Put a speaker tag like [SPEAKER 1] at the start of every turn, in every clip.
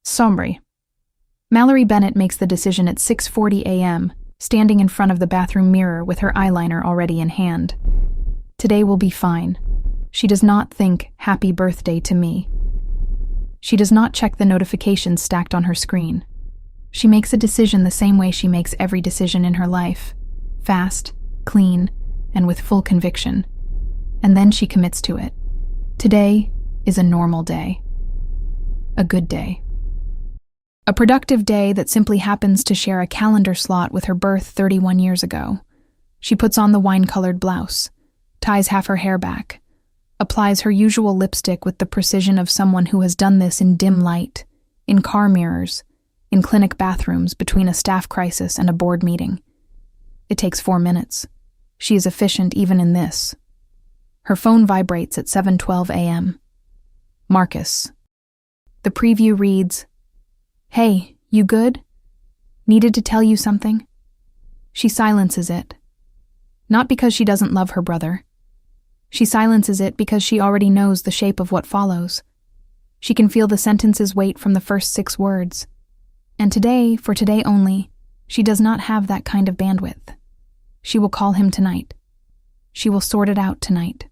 [SPEAKER 1] Sombre. Mallory Bennett makes the decision at 6:40 a.m., standing in front of the bathroom mirror with her eyeliner already in hand. Today will be fine. She does not think, happy birthday to me. She does not check the notifications stacked on her screen. She makes a decision the same way she makes every decision in her life. Fast, clean, and with full conviction. And then she commits to it. Today is a normal day. A good day. A productive day that simply happens to share a calendar slot with her birth 31 years ago. She puts on the wine-colored blouse, ties half her hair back, applies her usual lipstick with the precision of someone who has done this in dim light, in car mirrors, in clinic bathrooms between a staff crisis and a board meeting. It takes 4 minutes. She is efficient even in this. Her phone vibrates at 7:12 a.m. Marcus. The preview reads, "Hey, you good? Needed to tell you something?" She silences it. Not because she doesn't love her brother. She silences it because she already knows the shape of what follows. She can feel the sentence's weight from the first 6 words. And today, for today only, she does not have that kind of bandwidth. She will call him tonight. She will sort it out tonight.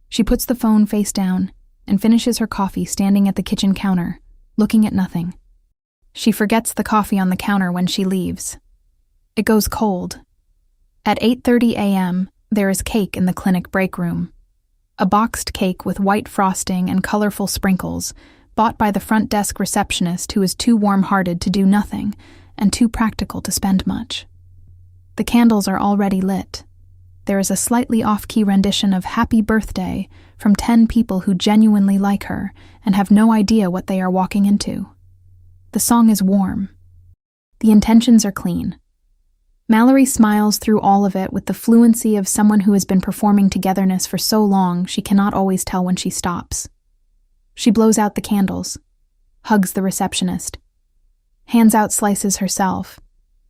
[SPEAKER 1] She puts the phone face down and finishes her coffee standing at the kitchen counter, looking at nothing. She forgets the coffee on the counter when she leaves. It goes cold. At 8:30 a.m., there is cake in the clinic break room. A boxed cake with white frosting and colorful sprinkles, bought by the front desk receptionist who is too warm-hearted to do nothing and too practical to spend much. The candles are already lit. There is a slightly off-key rendition of Happy Birthday from 10 people who genuinely like her and have no idea what they are walking into. The song is warm. The intentions are clean. Mallory smiles through all of it with the fluency of someone who has been performing togetherness for so long she cannot always tell when she stops. She blows out the candles, hugs the receptionist, hands out slices herself,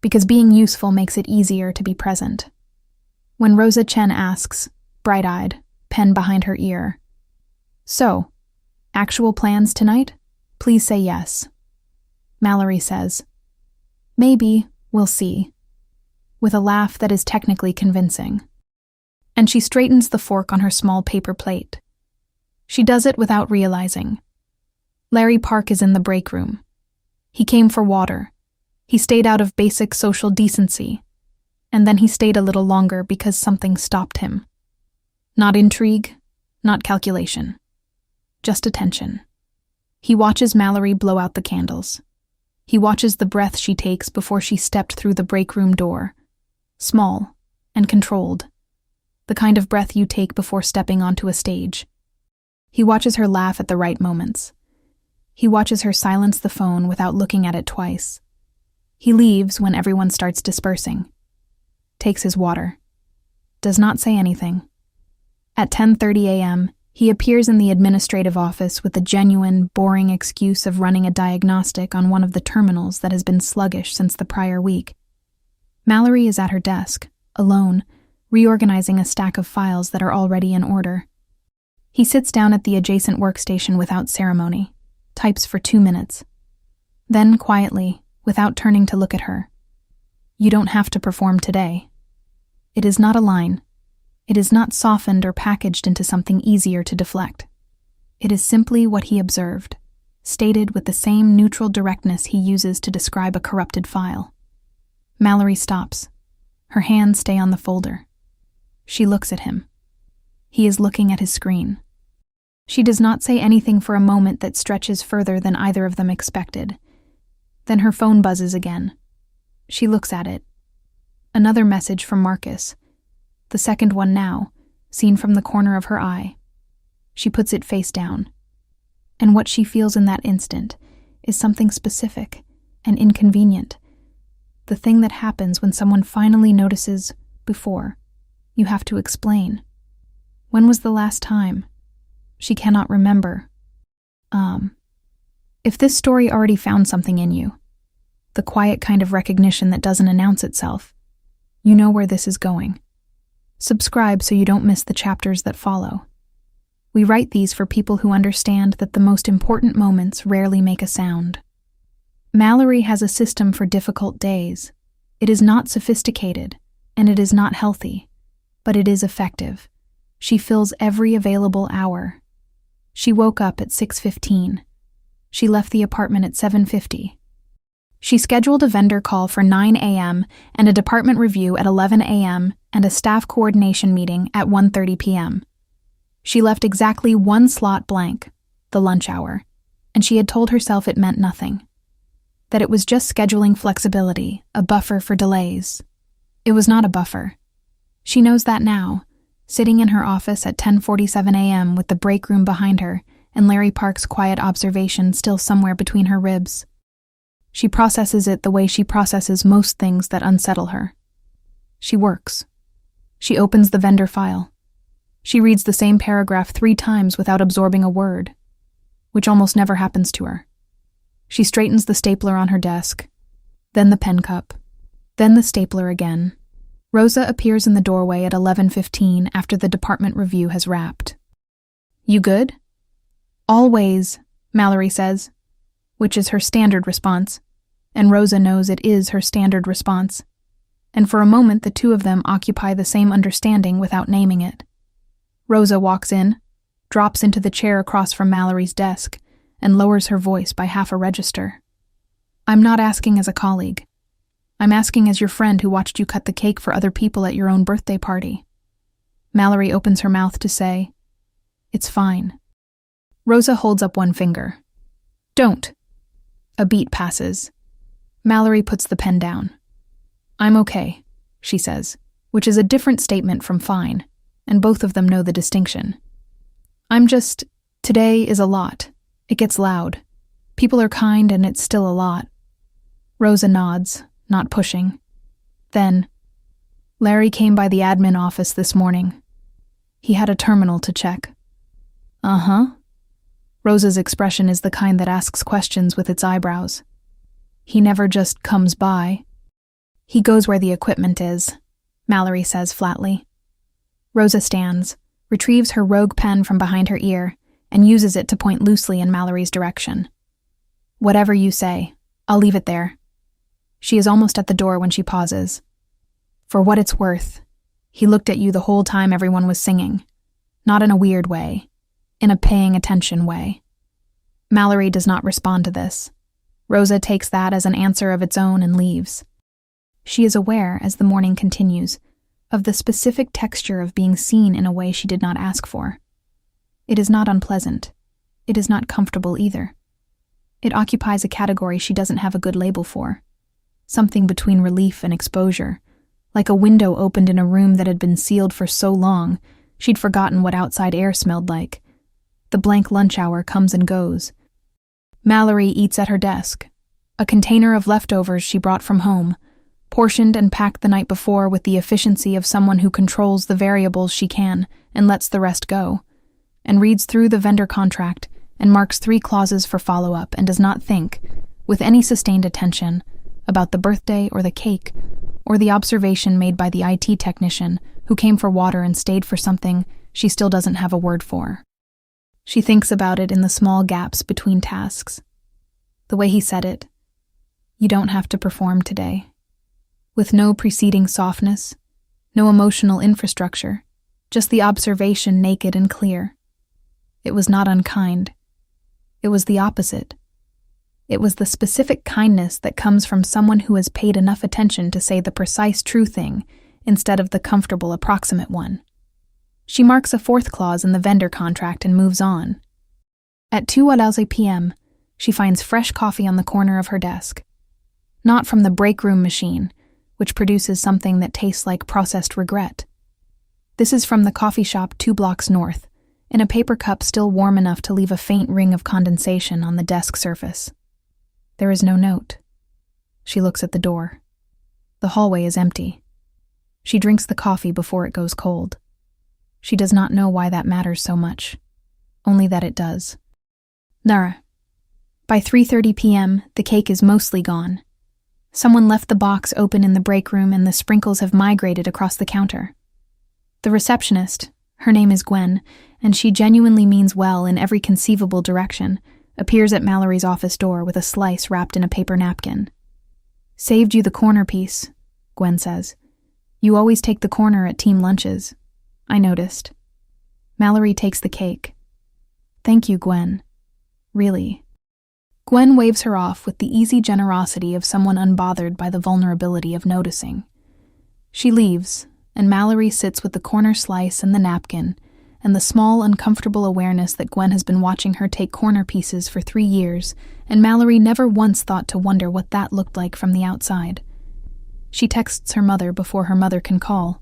[SPEAKER 1] because being useful makes it easier to be present. When Rosa Chen asks, bright-eyed, pen behind her ear, "So, actual plans tonight? Please say yes." Mallory says, "Maybe, we'll see," with a laugh that is technically convincing. And she straightens the fork on her small paper plate. She does it without realizing. Larry Park is in the break room. He came for water. He stayed out of basic social decency. And then he stayed a little longer because something stopped him. Not intrigue, not calculation. Just attention. He watches Mallory blow out the candles. He watches the breath she takes before she stepped through the break room door. Small and controlled. The kind of breath you take before stepping onto a stage. He watches her laugh at the right moments. He watches her silence the phone without looking at it twice. He leaves when everyone starts dispersing. Takes his water. Does not say anything. At 10:30 a.m., he appears in the administrative office with the genuine, boring excuse of running a diagnostic on one of the terminals that has been sluggish since the prior week. Mallory is at her desk, alone, reorganizing a stack of files that are already in order. He sits down at the adjacent workstation without ceremony, types for 2 minutes. Then, quietly, without turning to look at her, "You don't have to perform today." It is not a line. It is not softened or packaged into something easier to deflect. It is simply what he observed, stated with the same neutral directness he uses to describe a corrupted file. Mallory stops. Her hands stay on the folder. She looks at him. He is looking at his screen. She does not say anything for a moment that stretches further than either of them expected. Then her phone buzzes again. She looks at it. Another message from Marcus. The second one now, seen from the corner of her eye. She puts it face down. And what she feels in that instant is something specific and inconvenient. The thing that happens when someone finally notices before. You have to explain. When was the last time? She cannot remember. If this story already found something in you, the quiet kind of recognition that doesn't announce itself, you know where this is going. Subscribe so you don't miss the chapters that follow. We write these for people who understand that the most important moments rarely make a sound. Mallory has a system for difficult days. It is not sophisticated, and it is not healthy, but it is effective. She fills every available hour. She woke up at 6:15. She left the apartment at 7:50. She scheduled a vendor call for 9 a.m. and a department review at 11 a.m. and a staff coordination meeting at 1:30 p.m. She left exactly one slot blank, the lunch hour, and she had told herself it meant nothing. That it was just scheduling flexibility, a buffer for delays. It was not a buffer. She knows that now, sitting in her office at 10:47 a.m. with the break room behind her and Larry Park's quiet observation still somewhere between her ribs. She processes it the way she processes most things that unsettle her. She works. She opens the vendor file. She reads the same paragraph 3 times without absorbing a word, which almost never happens to her. She straightens the stapler on her desk, then the pen cup, then the stapler again. Rosa appears in the doorway at 11:15 after the department review has wrapped. "You good?" "Always," Mallory says, which is her standard response, and Rosa knows it is her standard response. And for a moment the two of them occupy the same understanding without naming it. Rosa walks in, drops into the chair across from Mallory's desk, and lowers her voice by half a register. "I'm not asking as a colleague. I'm asking as your friend who watched you cut the cake for other people at your own birthday party." Mallory opens her mouth to say, "It's fine." Rosa holds up one finger. "Don't." A beat passes. Mallory puts the pen down. "I'm okay," she says, which is a different statement from fine, and both of them know the distinction. Today is a lot. It gets loud. People are kind and it's still a lot." Rosa nods, not pushing. Then, "Larry came by the admin office this morning. He had a terminal to check." "Uh-huh." Rosa's expression is the kind that asks questions with its eyebrows. "He never just comes by." "He goes where the equipment is," Mallory says flatly. Rosa stands, retrieves her rogue pen from behind her ear, and uses it to point loosely in Mallory's direction. "Whatever you say, I'll leave it there." She is almost at the door when she pauses. "For what it's worth, he looked at you the whole time everyone was singing. Not in a weird way, in a paying attention way." Mallory does not respond to this. Rosa takes that as an answer of its own and leaves. She is aware, as the morning continues, of the specific texture of being seen in a way she did not ask for. It is not unpleasant. It is not comfortable either. It occupies a category she doesn't have a good label for. Something between relief and exposure, like a window opened in a room that had been sealed for so long, she'd forgotten what outside air smelled like. The blank lunch hour comes and goes. Mallory eats at her desk, a container of leftovers she brought from home, portioned and packed the night before with the efficiency of someone who controls the variables she can and lets the rest go, and reads through the vendor contract and marks 3 clauses for follow-up and does not think, with any sustained attention, about the birthday or the cake, or the observation made by the IT technician who came for water and stayed for something she still doesn't have a word for. She thinks about it in the small gaps between tasks. The way he said it, "You don't have to perform today." With no preceding softness, no emotional infrastructure, just the observation naked and clear. It was not unkind. It was the opposite. It was the specific kindness that comes from someone who has paid enough attention to say the precise true thing instead of the comfortable approximate one. She marks a 4th clause in the vendor contract and moves on. At 2:00 p.m., she finds fresh coffee on the corner of her desk. Not from the break room machine, which produces something that tastes like processed regret. This is from the coffee shop 2 blocks north, in a paper cup still warm enough to leave a faint ring of condensation on the desk surface. There is no note. She looks at the door. The hallway is empty. She drinks the coffee before it goes cold. She does not know why that matters so much, only that it does. Nara. By 3:30 p.m., the cake is mostly gone. Someone left the box open in the break room and the sprinkles have migrated across the counter. The receptionist, her name is Gwen, and she genuinely means well in every conceivable direction, appears at Mallory's office door with a slice wrapped in a paper napkin. "Saved you the corner piece," Gwen says. "You always take the corner at team lunches. I noticed." Mallory takes the cake. "Thank you, Gwen. Really." Gwen waves her off with the easy generosity of someone unbothered by the vulnerability of noticing. She leaves, and Mallory sits with the corner slice and the napkin, and the small, uncomfortable awareness that Gwen has been watching her take corner pieces for 3 years, and Mallory never once thought to wonder what that looked like from the outside. She texts her mother before her mother can call.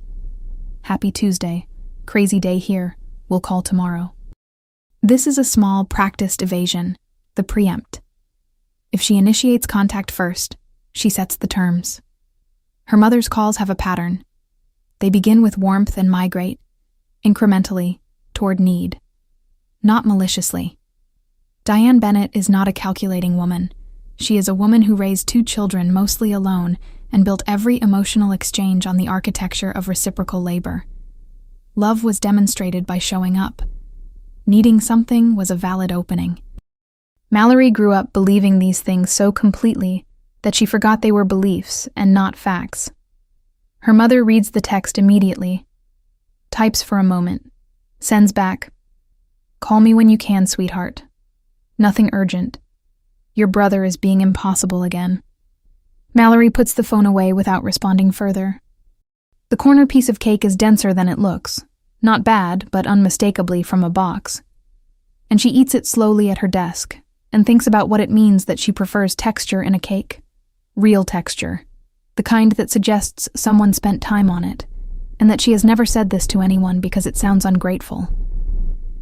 [SPEAKER 1] "Happy Tuesday. Crazy day here. We'll call tomorrow." This is a small, practiced evasion, the preempt. If she initiates contact first, she sets the terms. Her mother's calls have a pattern. They begin with warmth and migrate, incrementally, toward need. Not maliciously. Diane Bennett is not a calculating woman. She is a woman who raised 2 children mostly alone and built every emotional exchange on the architecture of reciprocal labor. Love was demonstrated by showing up. Needing something was a valid opening. Mallory grew up believing these things so completely that she forgot they were beliefs and not facts. Her mother reads the text immediately, types for a moment, sends back, "Call me when you can, sweetheart. Nothing urgent. Your brother is being impossible again." Mallory puts the phone away without responding further. The corner piece of cake is denser than it looks, not bad, but unmistakably from a box. And she eats it slowly at her desk, and thinks about what it means that she prefers texture in a cake. Real texture. The kind that suggests someone spent time on it, and that she has never said this to anyone because it sounds ungrateful.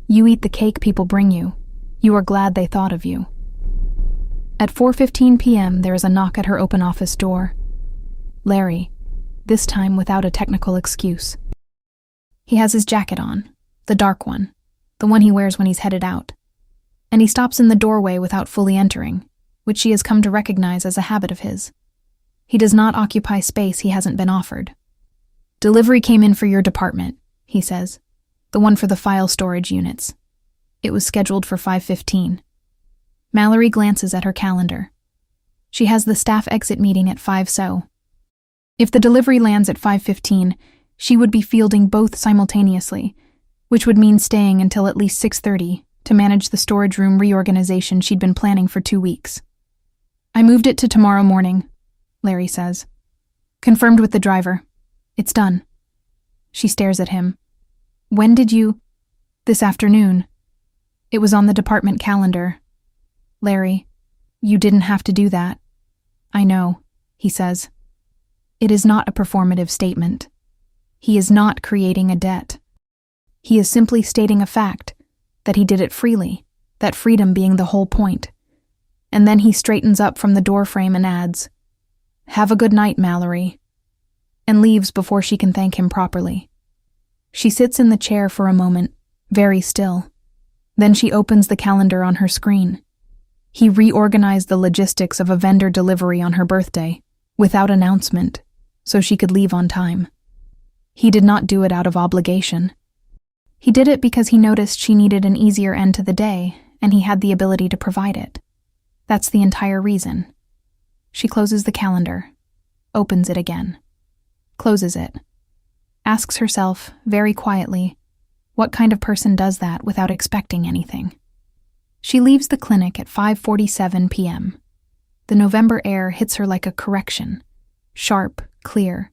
[SPEAKER 1] You eat the cake people bring you. You are glad they thought of you. At 4:15 p.m., there is a knock at her open office door. Larry, this time without a technical excuse. He has his jacket on, the dark one, the one he wears when he's headed out. And he stops in the doorway without fully entering, which she has come to recognize as a habit of his. He does not occupy space he hasn't been offered. "Delivery came in for your department," he says, "the one for the file storage units. It was scheduled for 5:15. Mallory glances at her calendar. She has the staff exit meeting at 5 so. If the delivery lands at 5:15, she would be fielding both simultaneously, which would mean staying until at least 6:30 to manage the storage room reorganization she'd been planning for 2 weeks. "I moved it to tomorrow morning," Larry says. "Confirmed with the driver. It's done." She stares at him. "When did you—" "This afternoon. It was on the department calendar." "Larry, you didn't have to do that." "I know," he says. It is not a performative statement. He is not creating a debt. He is simply stating a fact, that he did it freely, that freedom being the whole point. And then he straightens up from the doorframe and adds, "Have a good night, Mallory," and leaves before she can thank him properly. She sits in the chair for a moment, very still. Then she opens the calendar on her screen. He reorganized the logistics of a vendor delivery on her birthday, without announcement, so she could leave on time. He did not do it out of obligation. He did it because he noticed she needed an easier end to the day, and he had the ability to provide it. That's the entire reason. She closes the calendar, opens it again, closes it, asks herself, very quietly, what kind of person does that without expecting anything? She leaves the clinic at 5:47 p.m. The November air hits her like a correction, sharp, clear,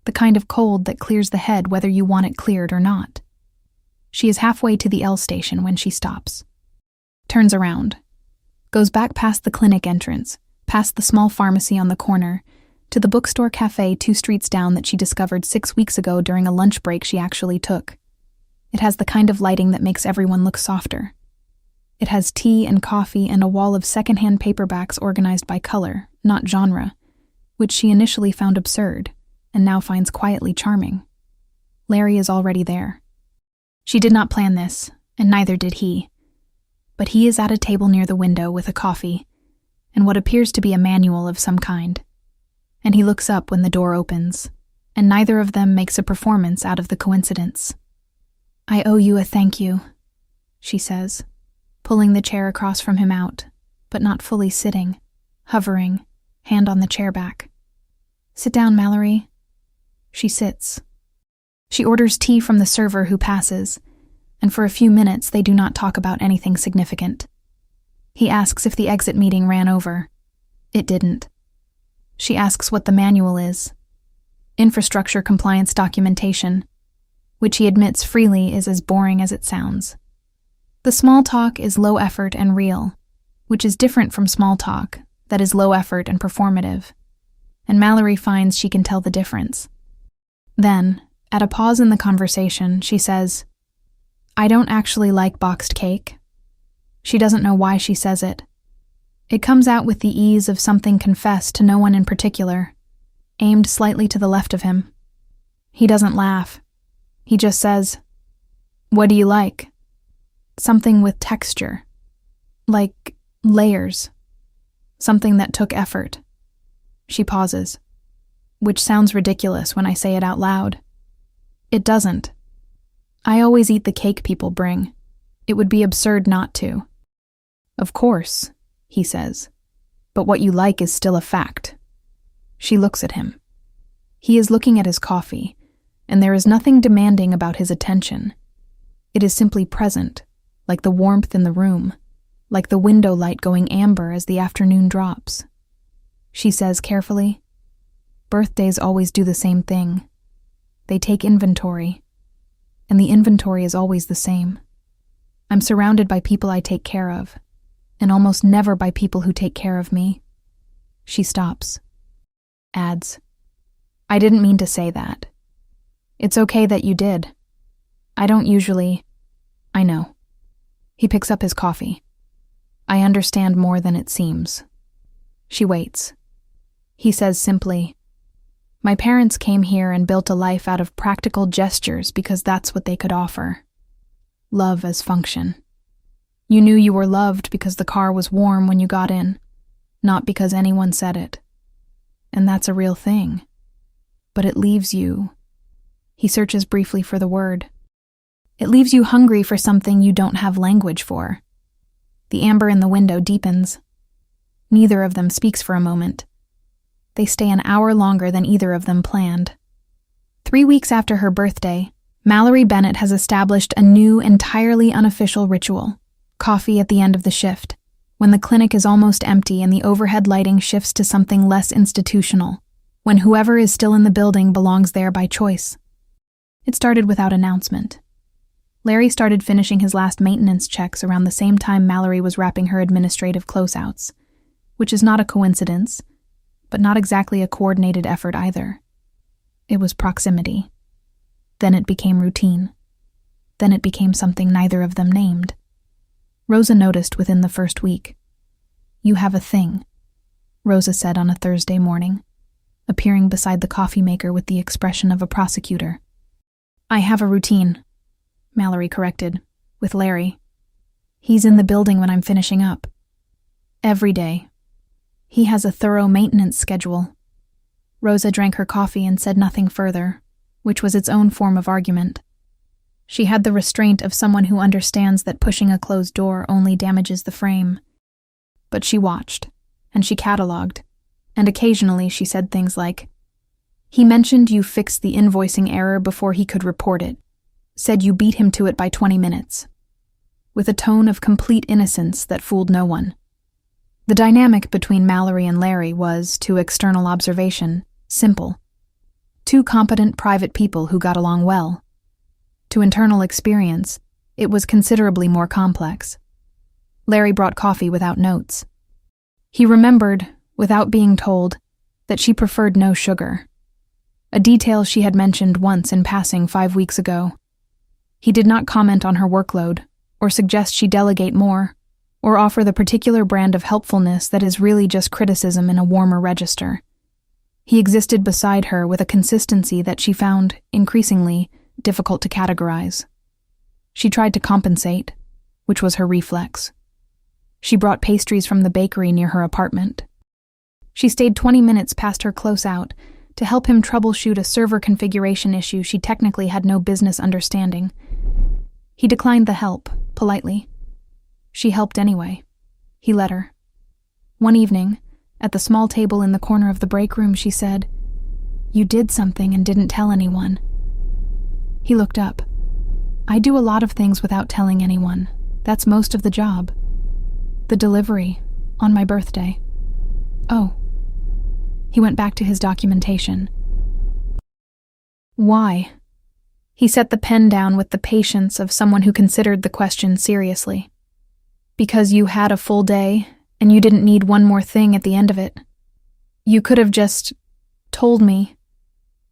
[SPEAKER 1] the kind of cold that clears the head whether you want it cleared or not. She is halfway to the L station when she stops. Turns around. Goes back past the clinic entrance, past the small pharmacy on the corner, to the bookstore cafe 2 streets down that she discovered 6 weeks ago during a lunch break she actually took. It has the kind of lighting that makes everyone look softer. It has tea and coffee and a wall of secondhand paperbacks organized by color, not genre, which she initially found absurd, and now finds quietly charming. Larry is already there. She did not plan this, and neither did he. But he is at a table near the window with a coffee, and what appears to be a manual of some kind. And he looks up when the door opens, and neither of them makes a performance out of the coincidence. "I owe you a thank you," she says. pulling the chair across from him out, but not fully sitting, hovering, hand on the chair back. "Sit down, Mallory." She sits. She orders tea from the server who passes, and for a few minutes they do not talk about anything significant. He asks if the exit meeting ran over. It didn't. She asks what the manual is. Infrastructure compliance documentation, which he admits freely is as boring as it sounds. The small talk is low effort and real, which is different from small talk that is low effort and performative, and Mallory finds she can tell the difference. Then, at a pause in the conversation, she says, "I don't actually like boxed cake." She doesn't know why she says it. It comes out with the ease of something confessed to no one in particular, aimed slightly to the left of him. He doesn't laugh. He just says, "What do you like?" Something with texture. Like layers. Something that took effort. She pauses, which sounds ridiculous when I say it out loud. It doesn't. I always eat the cake people bring. It would be absurd not to. "Of course," he says, "but what you like is still a fact." She looks at him. He is looking at his coffee, and there is nothing demanding about his attention. It is simply present, like the warmth in the room, like the window light going amber as the afternoon drops. She says carefully, "Birthdays always do the same thing. They take inventory, and the inventory is always the same. I'm surrounded by people I take care of, and almost never by people who take care of me." She stops. Adds, "I didn't mean to say that. It's okay that you did. I don't usually..." "I know." He picks up his coffee. "I understand more than it seems." She waits. He says simply, "My parents came here and built a life out of practical gestures because that's what they could offer. Love as function. You knew you were loved because the car was warm when you got in, not because anyone said it. And that's a real thing. But it leaves you..." He searches briefly for the word. "It leaves you hungry for something you don't have language for." The amber in the window deepens. Neither of them speaks for a moment. They stay an hour longer than either of them planned. 3 weeks after her birthday, Mallory Bennett has established a new, entirely unofficial ritual: coffee at the end of the shift, when the clinic is almost empty and the overhead lighting shifts to something less institutional, when whoever is still in the building belongs there by choice. It started without announcement. Larry started finishing his last maintenance checks around the same time Mallory was wrapping her administrative closeouts, which is not a coincidence, but not exactly a coordinated effort either. It was proximity. Then it became routine. Then it became something neither of them named. Rosa noticed within the first week. "You have a thing," Rosa said on a Thursday morning, appearing beside the coffee maker with the expression of a prosecutor. "I have a routine," Mallory corrected, "with Larry. He's in the building when I'm finishing up. Every day. He has a thorough maintenance schedule." Rosa drank her coffee and said nothing further, which was its own form of argument. She had the restraint of someone who understands that pushing a closed door only damages the frame. But she watched, and she catalogued, and occasionally she said things like, "He mentioned you fixed the invoicing error before he could report it. Said you beat him to it by 20 minutes. With a tone of complete innocence that fooled no one. The dynamic between Mallory and Larry was, to external observation, simple. Two competent private people who got along well. To internal experience, it was considerably more complex. Larry brought coffee without notes. He remembered, without being told, that she preferred no sugar. A detail she had mentioned once in passing 5 weeks ago. He did not comment on her workload, or suggest she delegate more, or offer the particular brand of helpfulness that is really just criticism in a warmer register. He existed beside her with a consistency that she found, increasingly, difficult to categorize. She tried to compensate, which was her reflex. She brought pastries from the bakery near her apartment. She stayed 20 minutes past her closeout to help him troubleshoot a server configuration issue she technically had no business understanding. He declined the help, politely. She helped anyway. He let her. One evening, at the small table in the corner of the break room, she said, "You did something and didn't tell anyone." He looked up. "I do a lot of things without telling anyone. That's most of the job. The delivery, on my birthday." "Oh." He went back to his documentation. "Why?" He set the pen down with the patience of someone who considered the question seriously. "Because you had a full day, and you didn't need one more thing at the end of it. You could have just told me.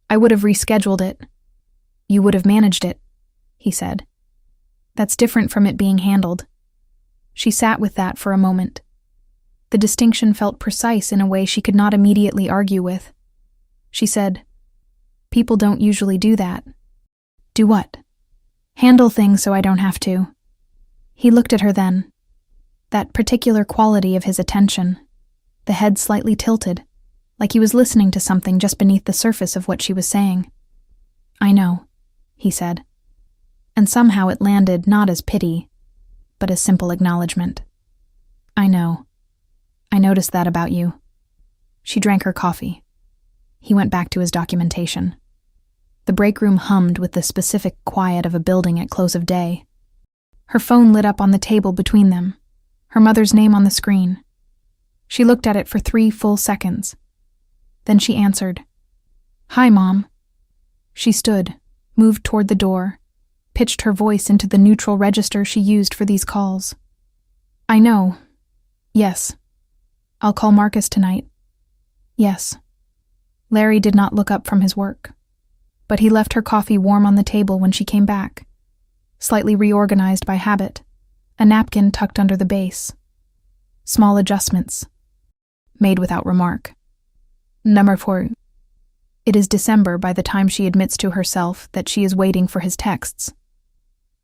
[SPEAKER 1] I would have rescheduled it. You would have managed it," he said. "That's different from it being handled." She sat with that for a moment. The distinction felt precise in a way she could not immediately argue with. She said, "People don't usually do that." "Do what?" "Handle things so I don't have to." He looked at her then. That particular quality of his attention, the head slightly tilted, like he was listening to something just beneath the surface of what she was saying. "I know," he said. And somehow it landed not as pity, but as simple acknowledgement. "I know. I noticed that about you." She drank her coffee. He went back to his documentation. The break room hummed with the specific quiet of a building at close of day. Her phone lit up on the table between them, her mother's name on the screen. She looked at it for 3 full seconds. Then she answered, "Hi, Mom." She stood, moved toward the door, pitched her voice into the neutral register she used for these calls. "I know. Yes. I'll call Marcus tonight. Yes." Larry did not look up from his work, but he left her coffee warm on the table when she came back, slightly reorganized by habit, a napkin tucked under the base. Small adjustments, made without remark. Number 4. It is December by the time she admits to herself that she is waiting for his texts.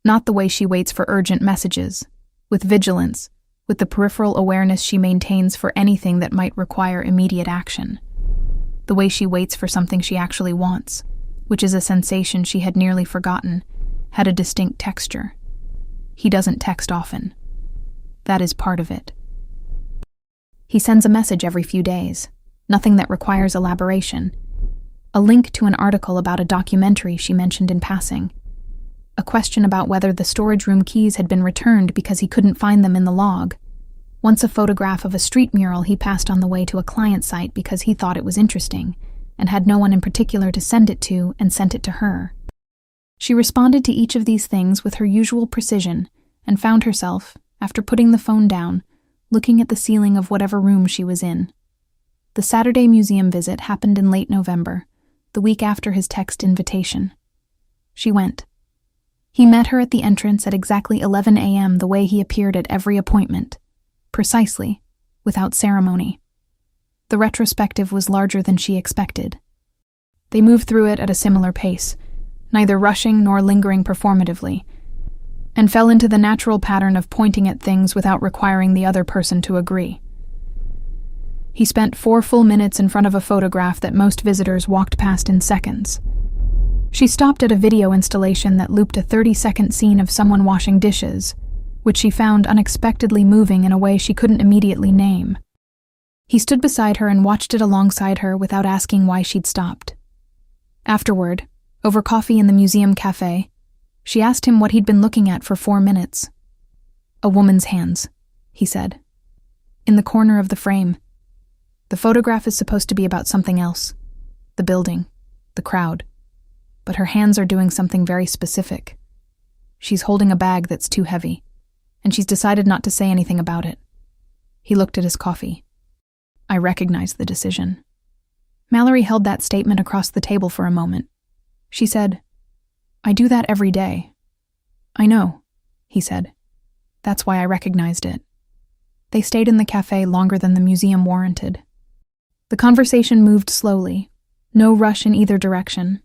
[SPEAKER 1] Not the way she waits for urgent messages, with vigilance, with the peripheral awareness she maintains for anything that might require immediate action. The way she waits for something she actually wants, which is a sensation she had nearly forgotten, had a distinct texture. He doesn't text often. That is part of it. He sends a message every few days, nothing that requires elaboration. A link to an article about a documentary she mentioned in passing. A question about whether the storage room keys had been returned because he couldn't find them in the log. Once a photograph of a street mural he passed on the way to a client site because he thought it was interesting, and had no one in particular to send it to, and sent it to her. She responded to each of these things with her usual precision, and found herself, after putting the phone down, looking at the ceiling of whatever room she was in. The Saturday museum visit happened in late November, the week after his text invitation. She went. He met her at the entrance at exactly 11 a.m. the way he appeared at every appointment, precisely, without ceremony. The retrospective was larger than she expected. They moved through it at a similar pace, neither rushing nor lingering performatively, and fell into the natural pattern of pointing at things without requiring the other person to agree. He spent 4 full minutes in front of a photograph that most visitors walked past in seconds. She stopped at a video installation that looped a 30-second scene of someone washing dishes, which she found unexpectedly moving in a way she couldn't immediately name. He stood beside her and watched it alongside her without asking why she'd stopped. Afterward, over coffee in the museum cafe, she asked him what he'd been looking at for 4 minutes. "A woman's hands," he said. "In the corner of the frame. The photograph is supposed to be about something else. The building, the crowd. But her hands are doing something very specific. She's holding a bag that's too heavy, and she's decided not to say anything about it." He looked at his coffee. "I recognize the decision." Mallory held that statement across the table for a moment. She said, "I do that every day." "I know," he said. "That's why I recognized it." They stayed in the cafe longer than the museum warranted. The conversation moved slowly, no rush in either direction,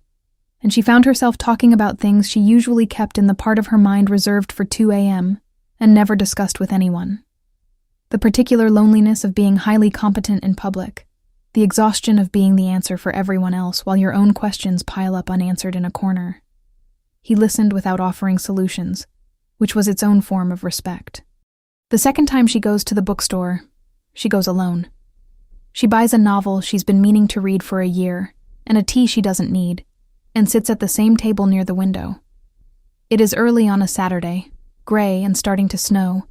[SPEAKER 1] and she found herself talking about things she usually kept in the part of her mind reserved for 2 a.m. and never discussed with anyone. The particular loneliness of being highly competent in public, the exhaustion of being the answer for everyone else while your own questions pile up unanswered in a corner. He listened without offering solutions, which was its own form of respect. The second time she goes to the bookstore, she goes alone. She buys a novel she's been meaning to read for a year, and a tea she doesn't need, and sits at the same table near the window. It is early on a Saturday, gray and starting to snow,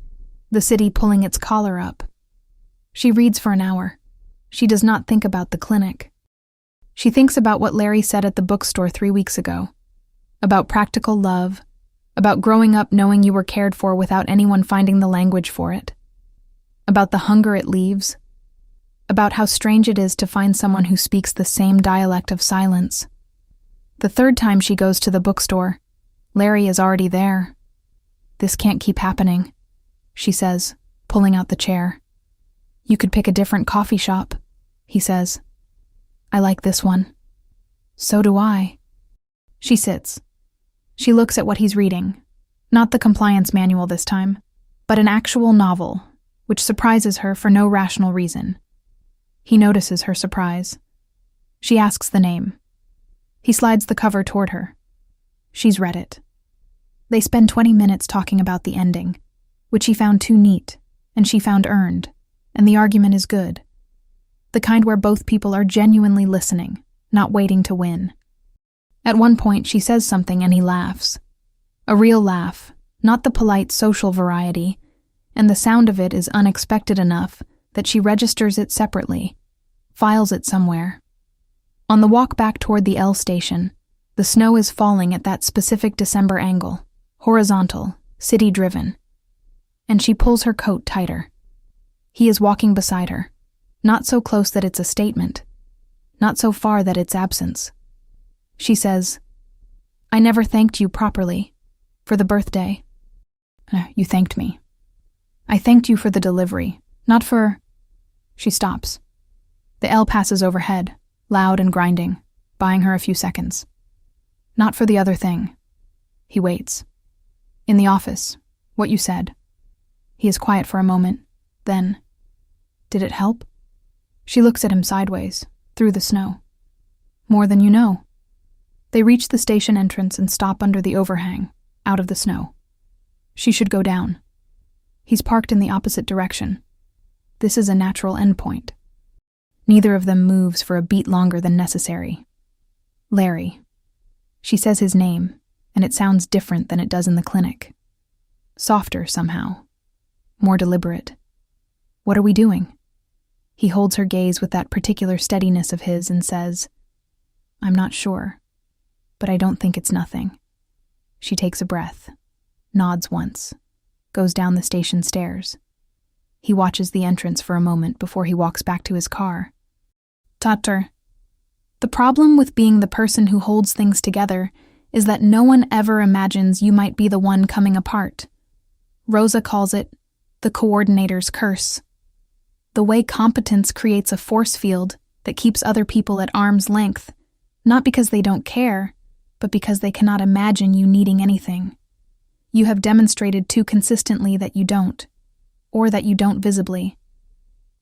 [SPEAKER 1] the city pulling its collar up. She reads for an hour. She does not think about the clinic. She thinks about what Larry said at the bookstore 3 weeks ago, about practical love, about growing up knowing you were cared for without anyone finding the language for it, about the hunger it leaves, about how strange it is to find someone who speaks the same dialect of silence. The third time she goes to the bookstore, Larry is already there. This can't keep happening, she says, pulling out the chair. You could pick a different coffee shop, he says. I like this one. So do I. She sits. She looks at what he's reading, not the compliance manual this time, but an actual novel, which surprises her for no rational reason. He notices her surprise. She asks the name. He slides the cover toward her. She's read it. They spend 20 minutes talking about the ending, which he found too neat, and she found earned, and the argument is good. The kind where both people are genuinely listening, not waiting to win. At one point, she says something and he laughs. A real laugh, not the polite social variety, and the sound of it is unexpected enough that she registers it separately, files it somewhere. On the walk back toward the L station, the snow is falling at that specific December angle, horizontal, city-driven, and she pulls her coat tighter. He is walking beside her, not so close that it's a statement, not so far that it's absence. She says, I never thanked you properly for the birthday. You thanked me. I thanked you for the delivery, not for... She stops. The L passes overhead, loud and grinding, buying her a few seconds. Not for the other thing. He waits. In the office, what you said. He is quiet for a moment, then... Did it help? She looks at him sideways, through the snow. More than you know. They reach the station entrance and stop under the overhang, out of the snow. She should go down. He's parked in the opposite direction. This is a natural endpoint. Neither of them moves for a beat longer than necessary. Larry. She says his name, and it sounds different than it does in the clinic. Softer somehow. More deliberate. What are we doing? He holds her gaze with that particular steadiness of his and says, I'm not sure, but I don't think it's nothing. She takes a breath, nods once, goes down the station stairs. He watches the entrance for a moment before he walks back to his car. Tatter. The problem with being the person who holds things together is that no one ever imagines you might be the one coming apart. Rosa calls it the coordinator's curse. The way competence creates a force field that keeps other people at arm's length, not because they don't care, but because they cannot imagine you needing anything. You have demonstrated too consistently that you don't, or that you don't visibly.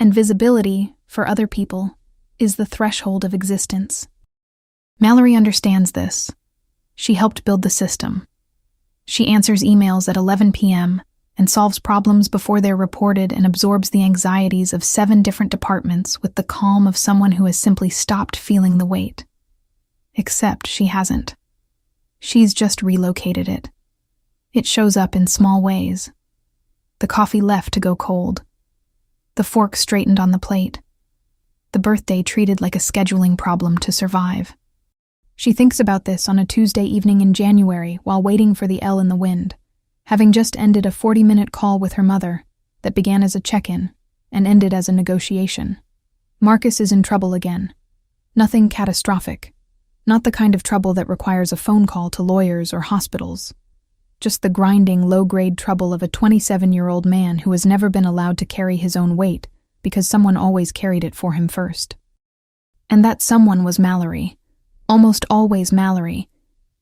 [SPEAKER 1] And visibility, for other people, is the threshold of existence. Mallory understands this. She helped build the system. She answers emails at 11 p.m., and solves problems before they're reported and absorbs the anxieties of 7 different departments with the calm of someone who has simply stopped feeling the weight. Except she hasn't. She's just relocated it. It shows up in small ways. The coffee left to go cold. The fork straightened on the plate. The birthday treated like a scheduling problem to survive. She thinks about this on a Tuesday evening in January while waiting for the L in the wind, having just ended a 40-minute call with her mother that began as a check-in and ended as a negotiation. Marcus is in trouble again. Nothing catastrophic. Not the kind of trouble that requires a phone call to lawyers or hospitals. Just the grinding, low-grade trouble of a 27-year-old man who has never been allowed to carry his own weight because someone always carried it for him first. And that someone was Mallory. Almost always Mallory.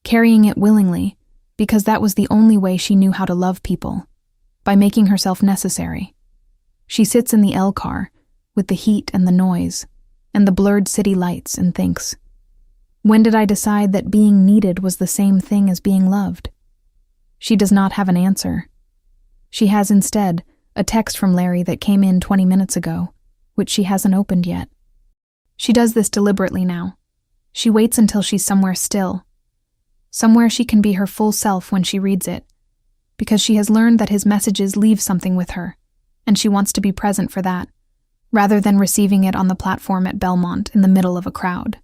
[SPEAKER 1] Carrying it willingly, because that was the only way she knew how to love people, by making herself necessary. She sits in the L car, with the heat and the noise, and the blurred city lights, and thinks, when did I decide that being needed was the same thing as being loved? She does not have an answer. She has instead a text from Larry that came in 20 minutes ago, which she hasn't opened yet. She does this deliberately now. She waits until she's somewhere still, somewhere she can be her full self when she reads it, because she has learned that his messages leave something with her, and she wants to be present for that, rather than receiving it on the platform at Belmont in the middle of a crowd.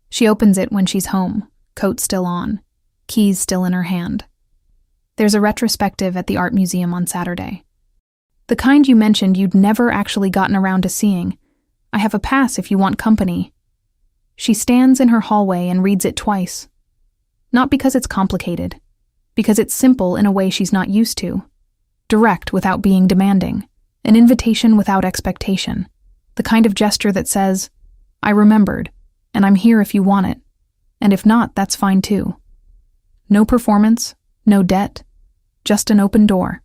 [SPEAKER 1] She opens it when she's home, coat still on, keys still in her hand. There's a retrospective at the art museum on Saturday. The kind you mentioned you'd never actually gotten around to seeing. I have a pass if you want company. She stands in her hallway and reads it twice. Not because it's complicated, because it's simple in a way she's not used to. Direct without being demanding. An invitation without expectation. The kind of gesture that says, I remembered, and I'm here if you want it. And if not, that's fine too. No performance, no debt, just an open door.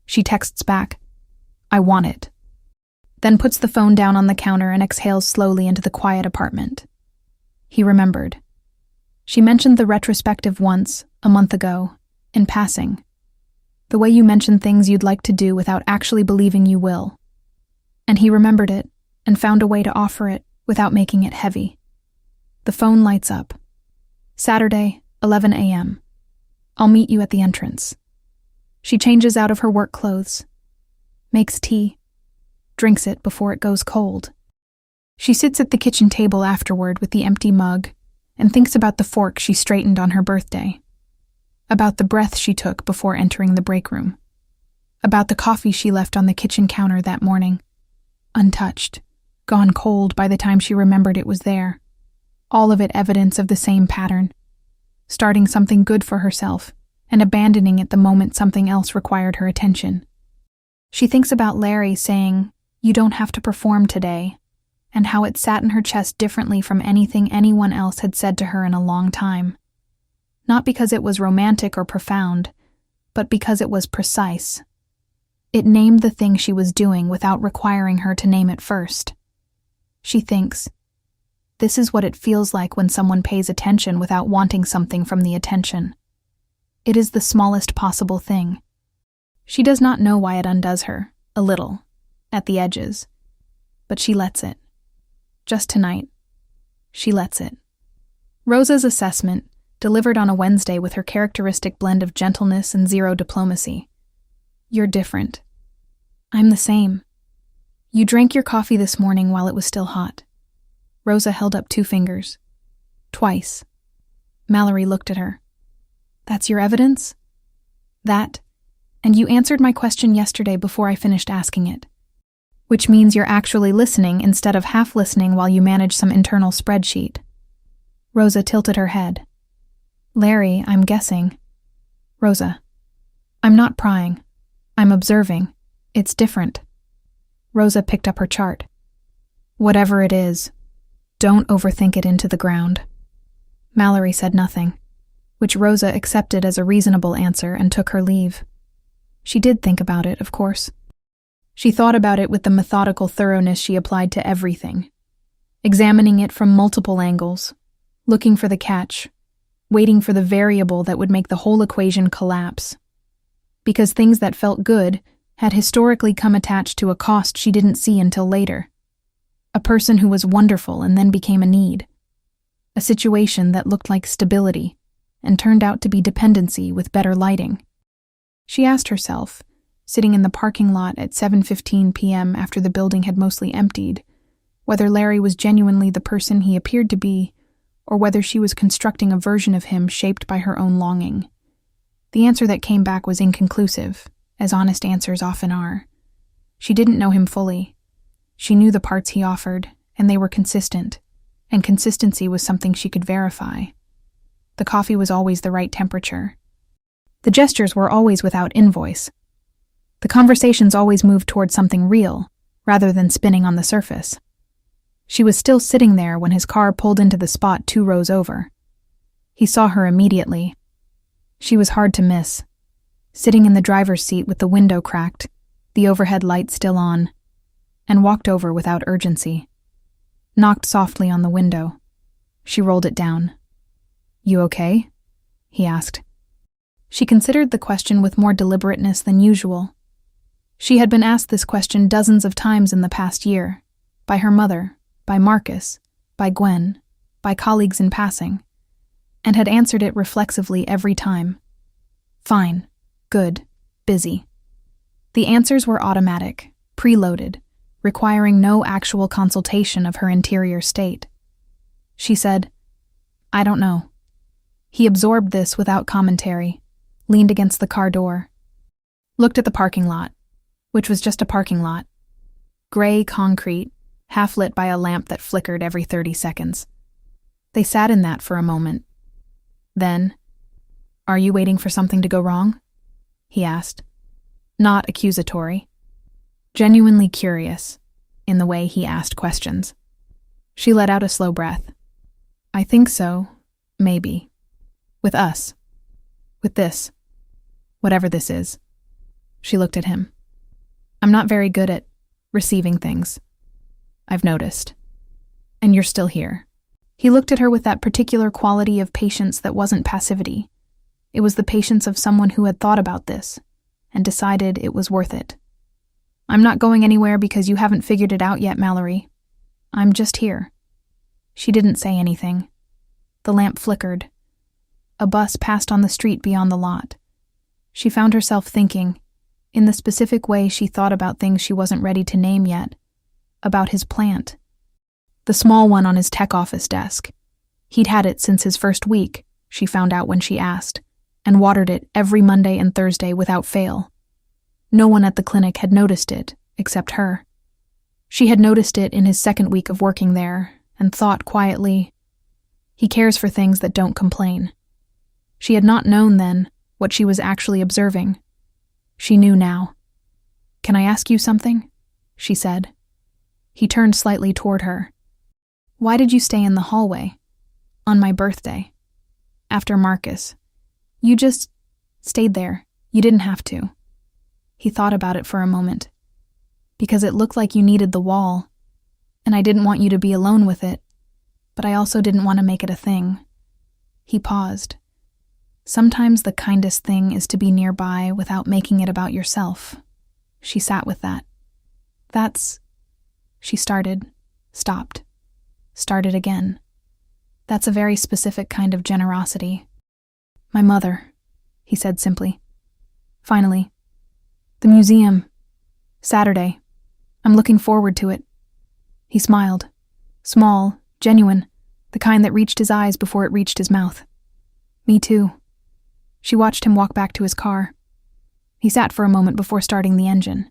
[SPEAKER 1] She texts back, I want it. Then puts the phone down on the counter and exhales slowly into the quiet apartment. He remembered. She mentioned the retrospective once, a month ago, in passing. The way you mention things you'd like to do without actually believing you will. And he remembered it and found a way to offer it without making it heavy. The phone lights up. Saturday, 11 a.m. I'll meet you at the entrance. She changes out of her work clothes, makes tea, drinks it before it goes cold. She sits at the kitchen table afterward with the empty mug and thinks about the fork she straightened on her birthday, about the breath she took before entering the break room, about the coffee she left on the kitchen counter that morning, untouched, gone cold by the time she remembered it was there, all of it evidence of the same pattern, starting something good for herself and abandoning it the moment something else required her attention. She thinks about Larry saying, "You don't have to perform today," and how it sat in her chest differently from anything anyone else had said to her in a long time. Not because it was romantic or profound, but because it was precise. It named the thing she was doing without requiring her to name it first. She thinks, this is what it feels like when someone pays attention without wanting something from the attention. It is the smallest possible thing. She does not know why it undoes her, a little, at the edges, but she lets it. Just tonight, she lets it. Rosa's assessment, delivered on a Wednesday with her characteristic blend of gentleness and zero diplomacy. You're different. I'm the same. You drank your coffee this morning while it was still hot. Rosa held up 2 fingers. Twice. Mallory looked at her. That's your evidence? That, and you answered my question yesterday before I finished asking it. Which means you're actually listening instead of half listening while you manage some internal spreadsheet. Rosa tilted her head. Larry, I'm guessing. Rosa. I'm not prying. I'm observing. It's different. Rosa picked up her chart. Whatever it is, don't overthink it into the ground. Mallory said nothing, which Rosa accepted as a reasonable answer and took her leave. She did think about it, of course. She thought about it with the methodical thoroughness she applied to everything, examining it from multiple angles, looking for the catch, waiting for the variable that would make the whole equation collapse. Because things that felt good had historically come attached to a cost she didn't see until later. A person who was wonderful and then became a need. A situation that looked like stability and turned out to be dependency with better lighting. She asked herself, sitting in the parking lot at 7:15 p.m. after the building had mostly emptied, whether Larry was genuinely the person he appeared to be, or whether she was constructing a version of him shaped by her own longing. The answer that came back was inconclusive, as honest answers often are. She didn't know him fully. She knew the parts he offered, and they were consistent, and consistency was something she could verify. The coffee was always the right temperature. The gestures were always without invoice. The conversations always moved toward something real, rather than spinning on the surface. She was still sitting there when his car pulled into the spot 2 rows over. He saw her immediately. She was hard to miss, sitting in the driver's seat with the window cracked, the overhead light still on, and walked over without urgency. Knocked softly on the window. She rolled it down. You okay? He asked. She considered the question with more deliberateness than usual. She had been asked this question dozens of times in the past year, by her mother, by Marcus, by Gwen, by colleagues in passing, and had answered it reflexively every time. Fine, good, busy. The answers were automatic, preloaded, requiring no actual consultation of her interior state. She said, "I don't know." He absorbed this without commentary, leaned against the car door, looked at the parking lot, which was just a parking lot. Gray concrete, half lit by a lamp that flickered every 30 seconds. They sat in that for a moment. Then, "Are you waiting for something to go wrong?" he asked. Not accusatory. Genuinely curious, in the way he asked questions. She let out a slow breath. "I think so, maybe. With us. With this. Whatever this is." She looked at him. "I'm not very good at receiving things. I've noticed. And you're still here." He looked at her with that particular quality of patience that wasn't passivity. It was the patience of someone who had thought about this and decided it was worth it. "I'm not going anywhere because you haven't figured it out yet, Mallory. I'm just here." She didn't say anything. The lamp flickered. A bus passed on the street beyond the lot. She found herself thinking, in the specific way she thought about things she wasn't ready to name yet, about his plant. The small one on his tech office desk. He'd had it since his first week, she found out when she asked, and watered it every Monday and Thursday without fail. No one at the clinic had noticed it, except her. She had noticed it in his second week of working there, and thought quietly, "He cares for things that don't complain." She had not known then what she was actually observing. She knew now. "Can I ask you something?" she said. He turned slightly toward her. "Why did you stay in the hallway? On my birthday? After Marcus? You just stayed there. You didn't have to." He thought about it for a moment. "Because it looked like you needed the wall, and I didn't want you to be alone with it, but I also didn't want to make it a thing." He paused. "Sometimes the kindest thing is to be nearby without making it about yourself." She sat with that. "That's..." She started, stopped, started again. "That's a very specific kind of generosity." "My mother," he said simply. Finally, "The museum. Saturday. I'm looking forward to it." He smiled. Small, genuine, the kind that reached his eyes before it reached his mouth. "Me too." She watched him walk back to his car. He sat for a moment before starting the engine.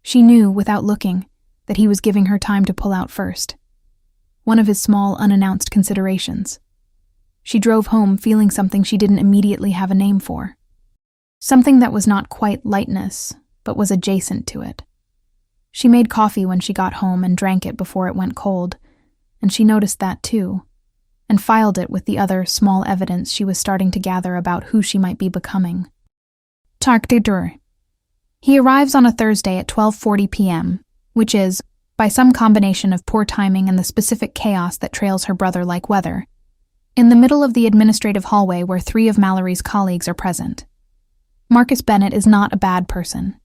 [SPEAKER 1] She knew, without looking, that he was giving her time to pull out first. One of his small, unannounced considerations. She drove home feeling something she didn't immediately have a name for. Something that was not quite lightness, but was adjacent to it. She made coffee when she got home and drank it before it went cold, and she noticed that too, and filed it with the other small evidence she was starting to gather about who she might be becoming. Tag de jour. He arrives on a Thursday at 12:40 p.m., which is, by some combination of poor timing and the specific chaos that trails her brother like weather, in the middle of the administrative hallway where 3 of Mallory's colleagues are present. Marcus Bennett is not a bad person.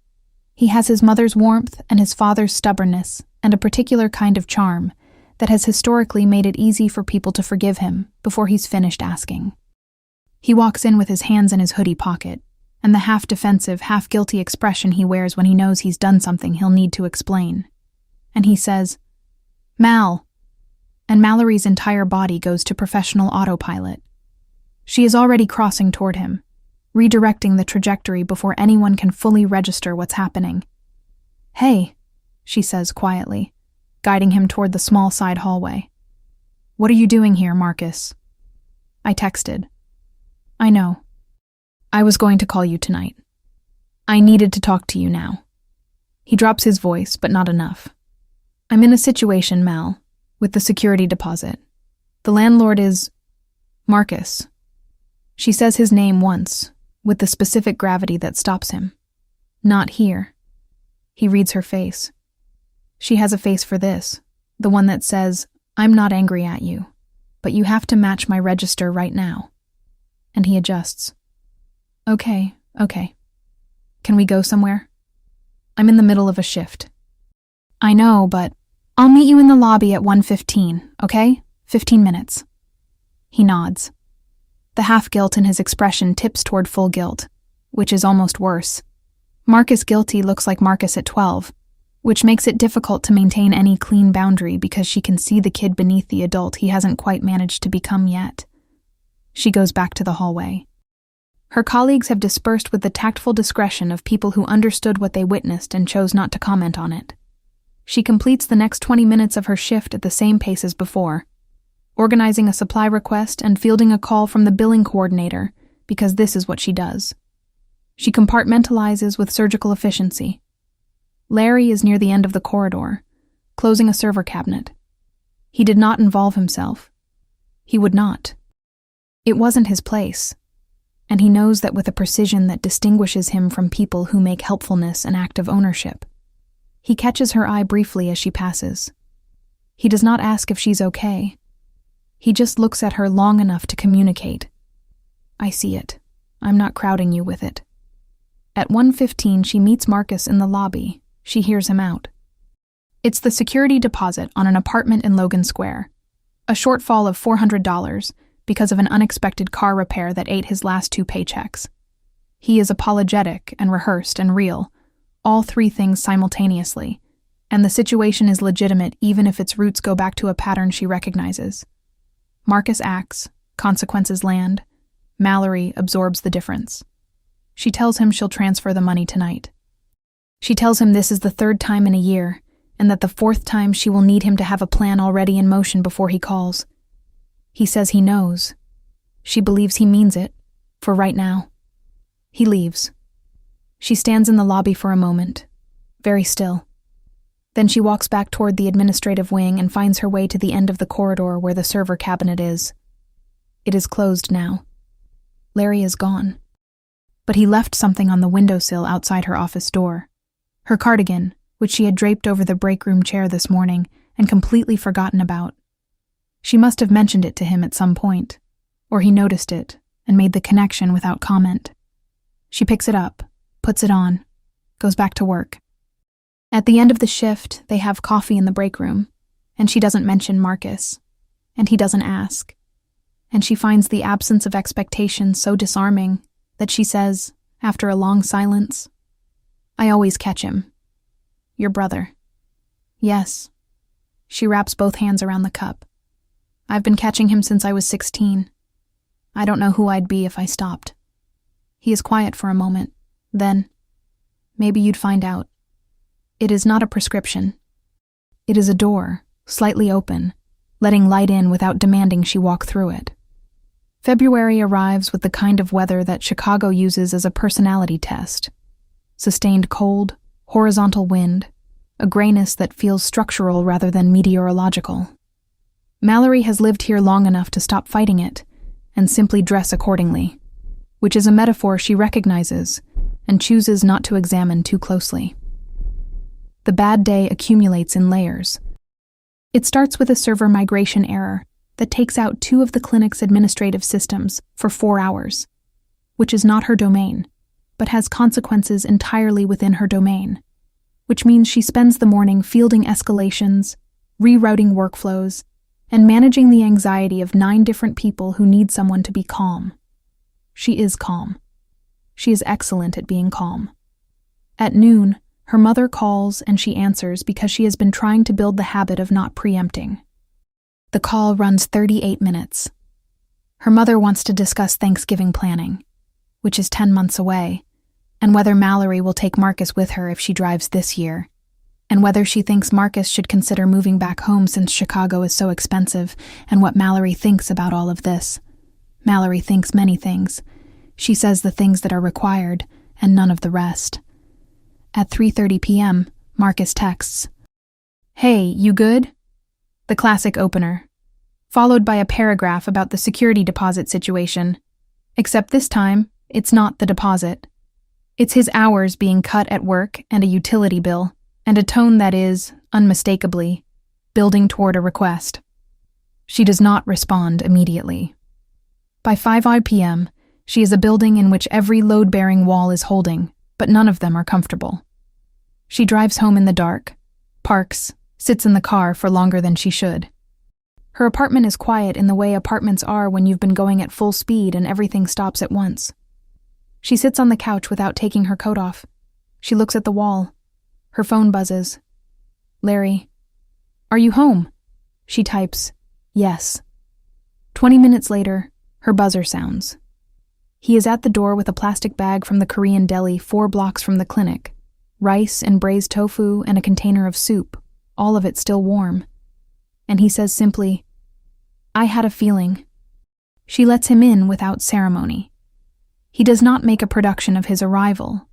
[SPEAKER 1] He has his mother's warmth and his father's stubbornness and a particular kind of charm that has historically made it easy for people to forgive him before he's finished asking. He walks in with his hands in his hoodie pocket, and the half-defensive, half-guilty expression he wears when he knows he's done something he'll need to explain. And he says, "Mal," and Mallory's entire body goes to professional autopilot. She is already crossing toward him, redirecting the trajectory before anyone can fully register what's happening. "Hey," she says quietly, guiding him toward the small side hallway. "What are you doing here, Marcus?" "I texted." "I know. I was going to call you tonight. I needed to talk to you now." He drops his voice, but not enough. "I'm in a situation, Mal, with the security deposit. The landlord is... Marcus." She says his name once, with the specific gravity that stops him. "Not here." He reads her face. She has a face for this, the one that says, "I'm not angry at you, but you have to match my register right now." And he adjusts. Okay. Can we go somewhere?" I'm in the middle of a shift. I know, but I'll meet you in the lobby at 1:15, okay? 15 minutes. He nods. The half-guilt in his expression tips toward full guilt, which is almost worse. Marcus guilty looks like Marcus at 12, which makes it difficult to maintain any clean boundary because she can see the kid beneath the adult he hasn't quite managed to become yet. She goes back to the hallway. Her colleagues have dispersed with the tactful discretion of people who understood what they witnessed and chose not to comment on it. She completes the next 20 minutes of her shift at the same pace as before, organizing a supply request and fielding a call from the billing coordinator, because this is what she does. She compartmentalizes with surgical efficiency. Larry is near the end of the corridor, closing a server cabinet. He did not involve himself. He would not. It wasn't his place, and he knows that with a precision that distinguishes him from people who make helpfulness an act of ownership. He catches her eye briefly as she passes. He does not ask if she's okay. He just looks at her long enough to communicate. I see it. I'm not crowding you with it. At 1:15, she meets Marcus in the lobby. She hears him out. It's the security deposit on an apartment in Logan Square. A shortfall of $400 because of an unexpected car repair that ate his last 2 paychecks. He is apologetic and rehearsed and real, all 3 things simultaneously, and the situation is legitimate even if its roots go back to a pattern she recognizes. Marcus acts, consequences land. Mallory absorbs the difference. She tells him she'll transfer the money tonight. She tells him this is the 3rd time in a year, and that the 4th time she will need him to have a plan already in motion before he calls. He says he knows. She believes he means it, for right now. He leaves. She stands in the lobby for a moment, very still. Then she walks back toward the administrative wing and finds her way to the end of the corridor where the server cabinet is. It is closed now. Larry is gone. But he left something on the windowsill outside her office door. Her cardigan, which she had draped over the break room chair this morning and completely forgotten about. She must have mentioned it to him at some point, or he noticed it and made the connection without comment. She picks it up, puts it on, goes back to work. At the end of the shift, they have coffee in the break room, and she doesn't mention Marcus, and he doesn't ask. And she finds the absence of expectation so disarming that she says, after a long silence, I always catch him. Your brother. Yes. She wraps both hands around the cup. I've been catching him since I was 16. I don't know who I'd be if I stopped. He is quiet for a moment. Then, maybe you'd find out. It is not a prescription. It is a door, slightly open, letting light in without demanding she walk through it. February arrives with the kind of weather that Chicago uses as a personality test. Sustained cold, horizontal wind, a grayness that feels structural rather than meteorological. Mallory has lived here long enough to stop fighting it and simply dress accordingly, which is a metaphor she recognizes and chooses not to examine too closely. The bad day accumulates in layers. It starts with a server migration error that takes out 2 of the clinic's administrative systems for 4 hours, which is not her domain, but has consequences entirely within her domain, which means she spends the morning fielding escalations, rerouting workflows, and managing the anxiety of 9 different people who need someone to be calm. She is calm. She is excellent at being calm. At noon, her mother calls and she answers because she has been trying to build the habit of not preempting. The call runs 38 minutes. Her mother wants to discuss Thanksgiving planning, which is 10 months away, and whether Mallory will take Marcus with her if she drives this year, and whether she thinks Marcus should consider moving back home since Chicago is so expensive, and what Mallory thinks about all of this. Mallory thinks many things. She says the things that are required, and none of the rest. At 3:30 p.m., Marcus texts, "Hey, you good?" The classic opener, followed by a paragraph about the security deposit situation. Except this time, it's not the deposit. It's his hours being cut at work and a utility bill, and a tone that is, unmistakably, building toward a request. She does not respond immediately. By 5 p.m., she is a building in which every load-bearing wall is holding, but none of them are comfortable. She drives home in the dark, parks, sits in the car for longer than she should. Her apartment is quiet in the way apartments are when you've been going at full speed and everything stops at once. She sits on the couch without taking her coat off. She looks at the wall. Her phone buzzes. Larry. Are you home? She types, yes. 20 minutes later, her buzzer sounds. He is at the door with a plastic bag from the Korean deli 4 blocks from the clinic. Rice and braised tofu and a container of soup, all of it still warm. And he says simply, I had a feeling. She lets him in without ceremony. He does not make a production of his arrival.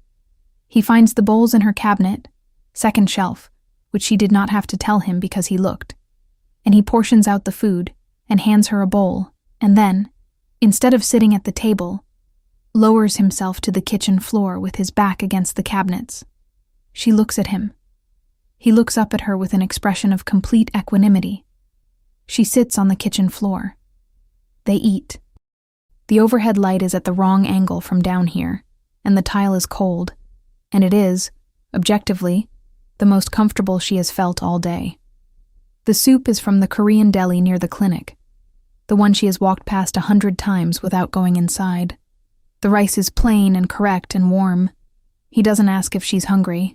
[SPEAKER 1] He finds the bowls in her cabinet, second shelf, which she did not have to tell him because he looked. And he portions out the food and hands her a bowl, and then, instead of sitting at the table, lowers himself to the kitchen floor with his back against the cabinets. She looks at him. He looks up at her with an expression of complete equanimity. She sits on the kitchen floor. They eat. The overhead light is at the wrong angle from down here, and the tile is cold, and it is, objectively, the most comfortable she has felt all day. The soup is from the Korean deli near the clinic, the one she has walked past 100 times without going inside. The rice is plain and correct and warm. He doesn't ask if she's hungry.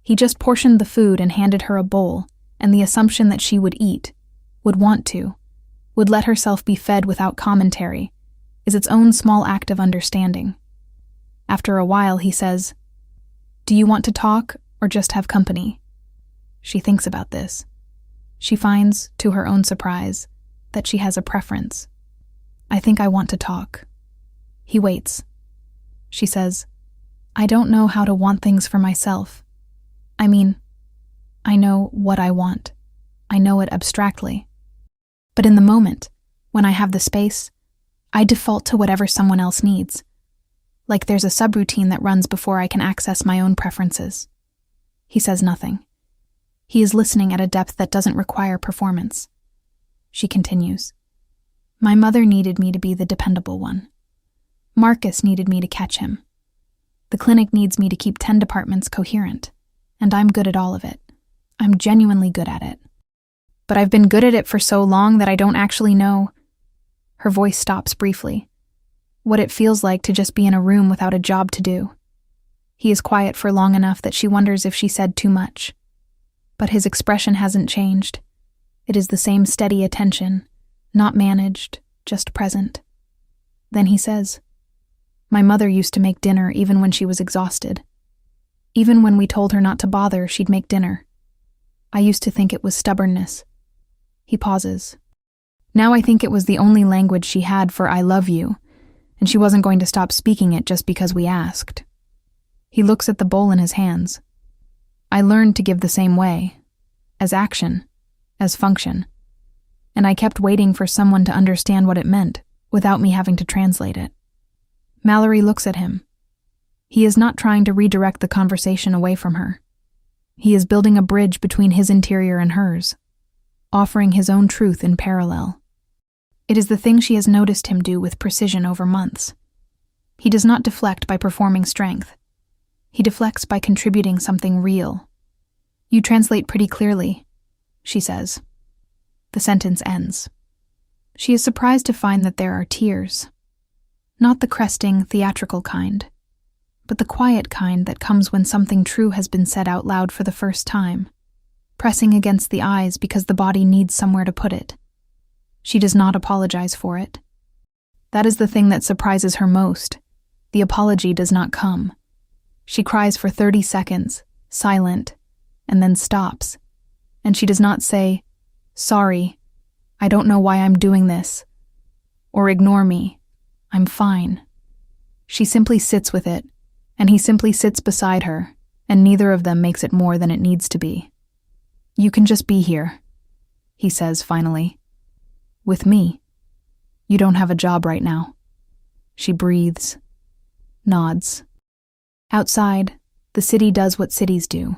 [SPEAKER 1] He just portioned the food and handed her a bowl, and the assumption that she would eat, would want to, would let herself be fed without commentary, is its own small act of understanding. After a while, he says, Do you want to talk or just have company? She thinks about this. She finds, to her own surprise, that she has a preference. I think I want to talk. He waits. She says, I don't know how to want things for myself. I mean, I know what I want. I know it abstractly. But in the moment, when I have the space, I default to whatever someone else needs. Like there's a subroutine that runs before I can access my own preferences. He says nothing. He is listening at a depth that doesn't require performance. She continues. My mother needed me to be the dependable one. Marcus needed me to catch him. The clinic needs me to keep 10 departments coherent, and I'm good at all of it. I'm genuinely good at it. But I've been good at it for so long that I don't actually know. Her voice stops briefly. What it feels like to just be in a room without a job to do. He is quiet for long enough that she wonders if she said too much. But his expression hasn't changed. It is the same steady attention, not managed, just present. Then he says, My mother used to make dinner even when she was exhausted. Even when we told her not to bother, she'd make dinner. I used to think it was stubbornness. He pauses. Now I think it was the only language she had for I love you, and she wasn't going to stop speaking it just because we asked. He looks at the bowl in his hands. I learned to give the same way, as action, as function, and I kept waiting for someone to understand what it meant without me having to translate it. Mallory looks at him. He is not trying to redirect the conversation away from her. He is building a bridge between his interior and hers, offering his own truth in parallel. It is the thing she has noticed him do with precision over months. He does not deflect by performing strength. He deflects by contributing something real. You translate pretty clearly, she says. The sentence ends. She is surprised to find that there are tears. Not the cresting, theatrical kind, but the quiet kind that comes when something true has been said out loud for the first time, pressing against the eyes because the body needs somewhere to put it. She does not apologize for it. That is the thing that surprises her most. The apology does not come. She cries for 30 seconds, silent, and then stops. And she does not say, Sorry, I don't know why I'm doing this. Or ignore me. I'm fine. She simply sits with it, and he simply sits beside her, and neither of them makes it more than it needs to be. You can just be here, he says finally. With me. You don't have a job right now. She breathes, nods. Outside, the city does what cities do.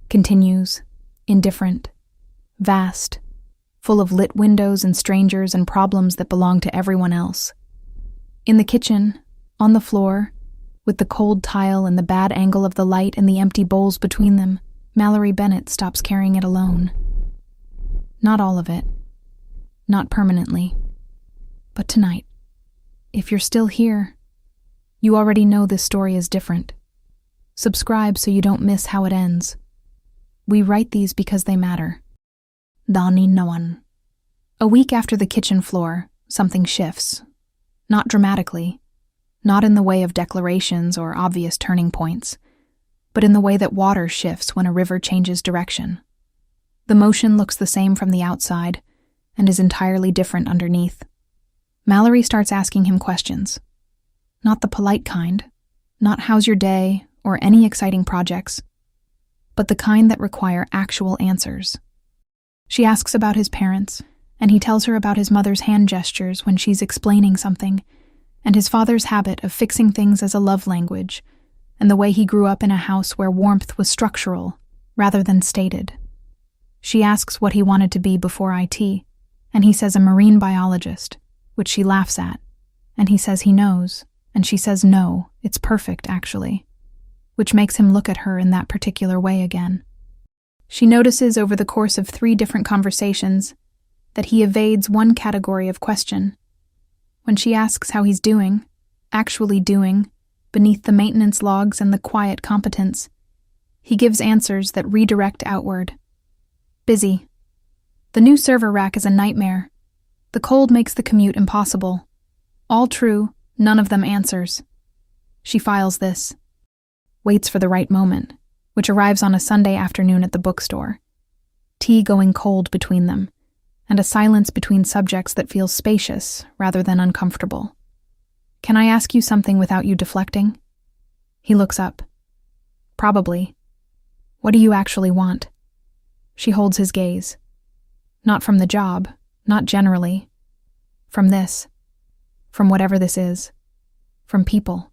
[SPEAKER 1] Continues, indifferent, vast, full of lit windows and strangers and problems that belong to everyone else. In the kitchen, on the floor, With the cold tile and the bad angle of the light and the empty bowls between them, Mallory Bennett stops carrying it alone. Not all of it. Not permanently. But tonight. If you're still here, you already know this story is different. Subscribe so you don't miss how it ends. We write these because they matter. Dani Noan. A week after the kitchen floor, something shifts. Not dramatically. Not in the way of declarations or obvious turning points, but in the way that water shifts when a river changes direction. The motion looks the same from the outside and is entirely different underneath. Mallory starts asking him questions. Not the polite kind, not how's your day or any exciting projects, but the kind that require actual answers. She asks about his parents, and he tells her about his mother's hand gestures when she's explaining something, and his father's habit of fixing things as a love language, and the way he grew up in a house where warmth was structural rather than stated. She asks what he wanted to be before IT, and he says a marine biologist, which she laughs at, and he says he knows, and she says no, it's perfect actually, which makes him look at her in that particular way again. She notices over the course of 3 different conversations that he evades one category of question. When she asks how he's doing, actually doing, beneath the maintenance logs and the quiet competence, he gives answers that redirect outward. Busy. The new server rack is a nightmare. The cold makes the commute impossible. All true, none of them answers. She files this. Waits for the right moment, which arrives on a Sunday afternoon at the bookstore. Tea going cold between them, and a silence between subjects that feels spacious rather than uncomfortable. Can I ask you something without you deflecting? He looks up. Probably. What do you actually want? She holds his gaze. Not from the job, not generally. From this. From whatever this is. From people.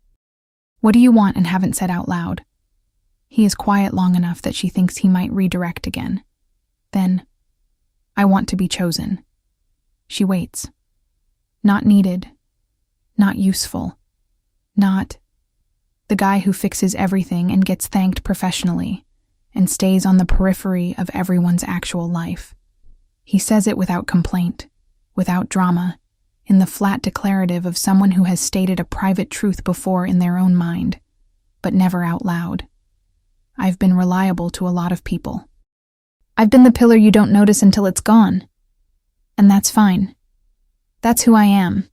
[SPEAKER 1] What do you want and haven't said out loud? He is quiet long enough that she thinks he might redirect again. Then, I want to be chosen. She waits. Not needed. Not useful. Not the guy who fixes everything and gets thanked professionally and stays on the periphery of everyone's actual life. He says it without complaint, without drama, in the flat declarative of someone who has stated a private truth before in their own mind, but never out loud. I've been reliable to a lot of people. I've been the pillar you don't notice until it's gone. And that's fine. That's who I am.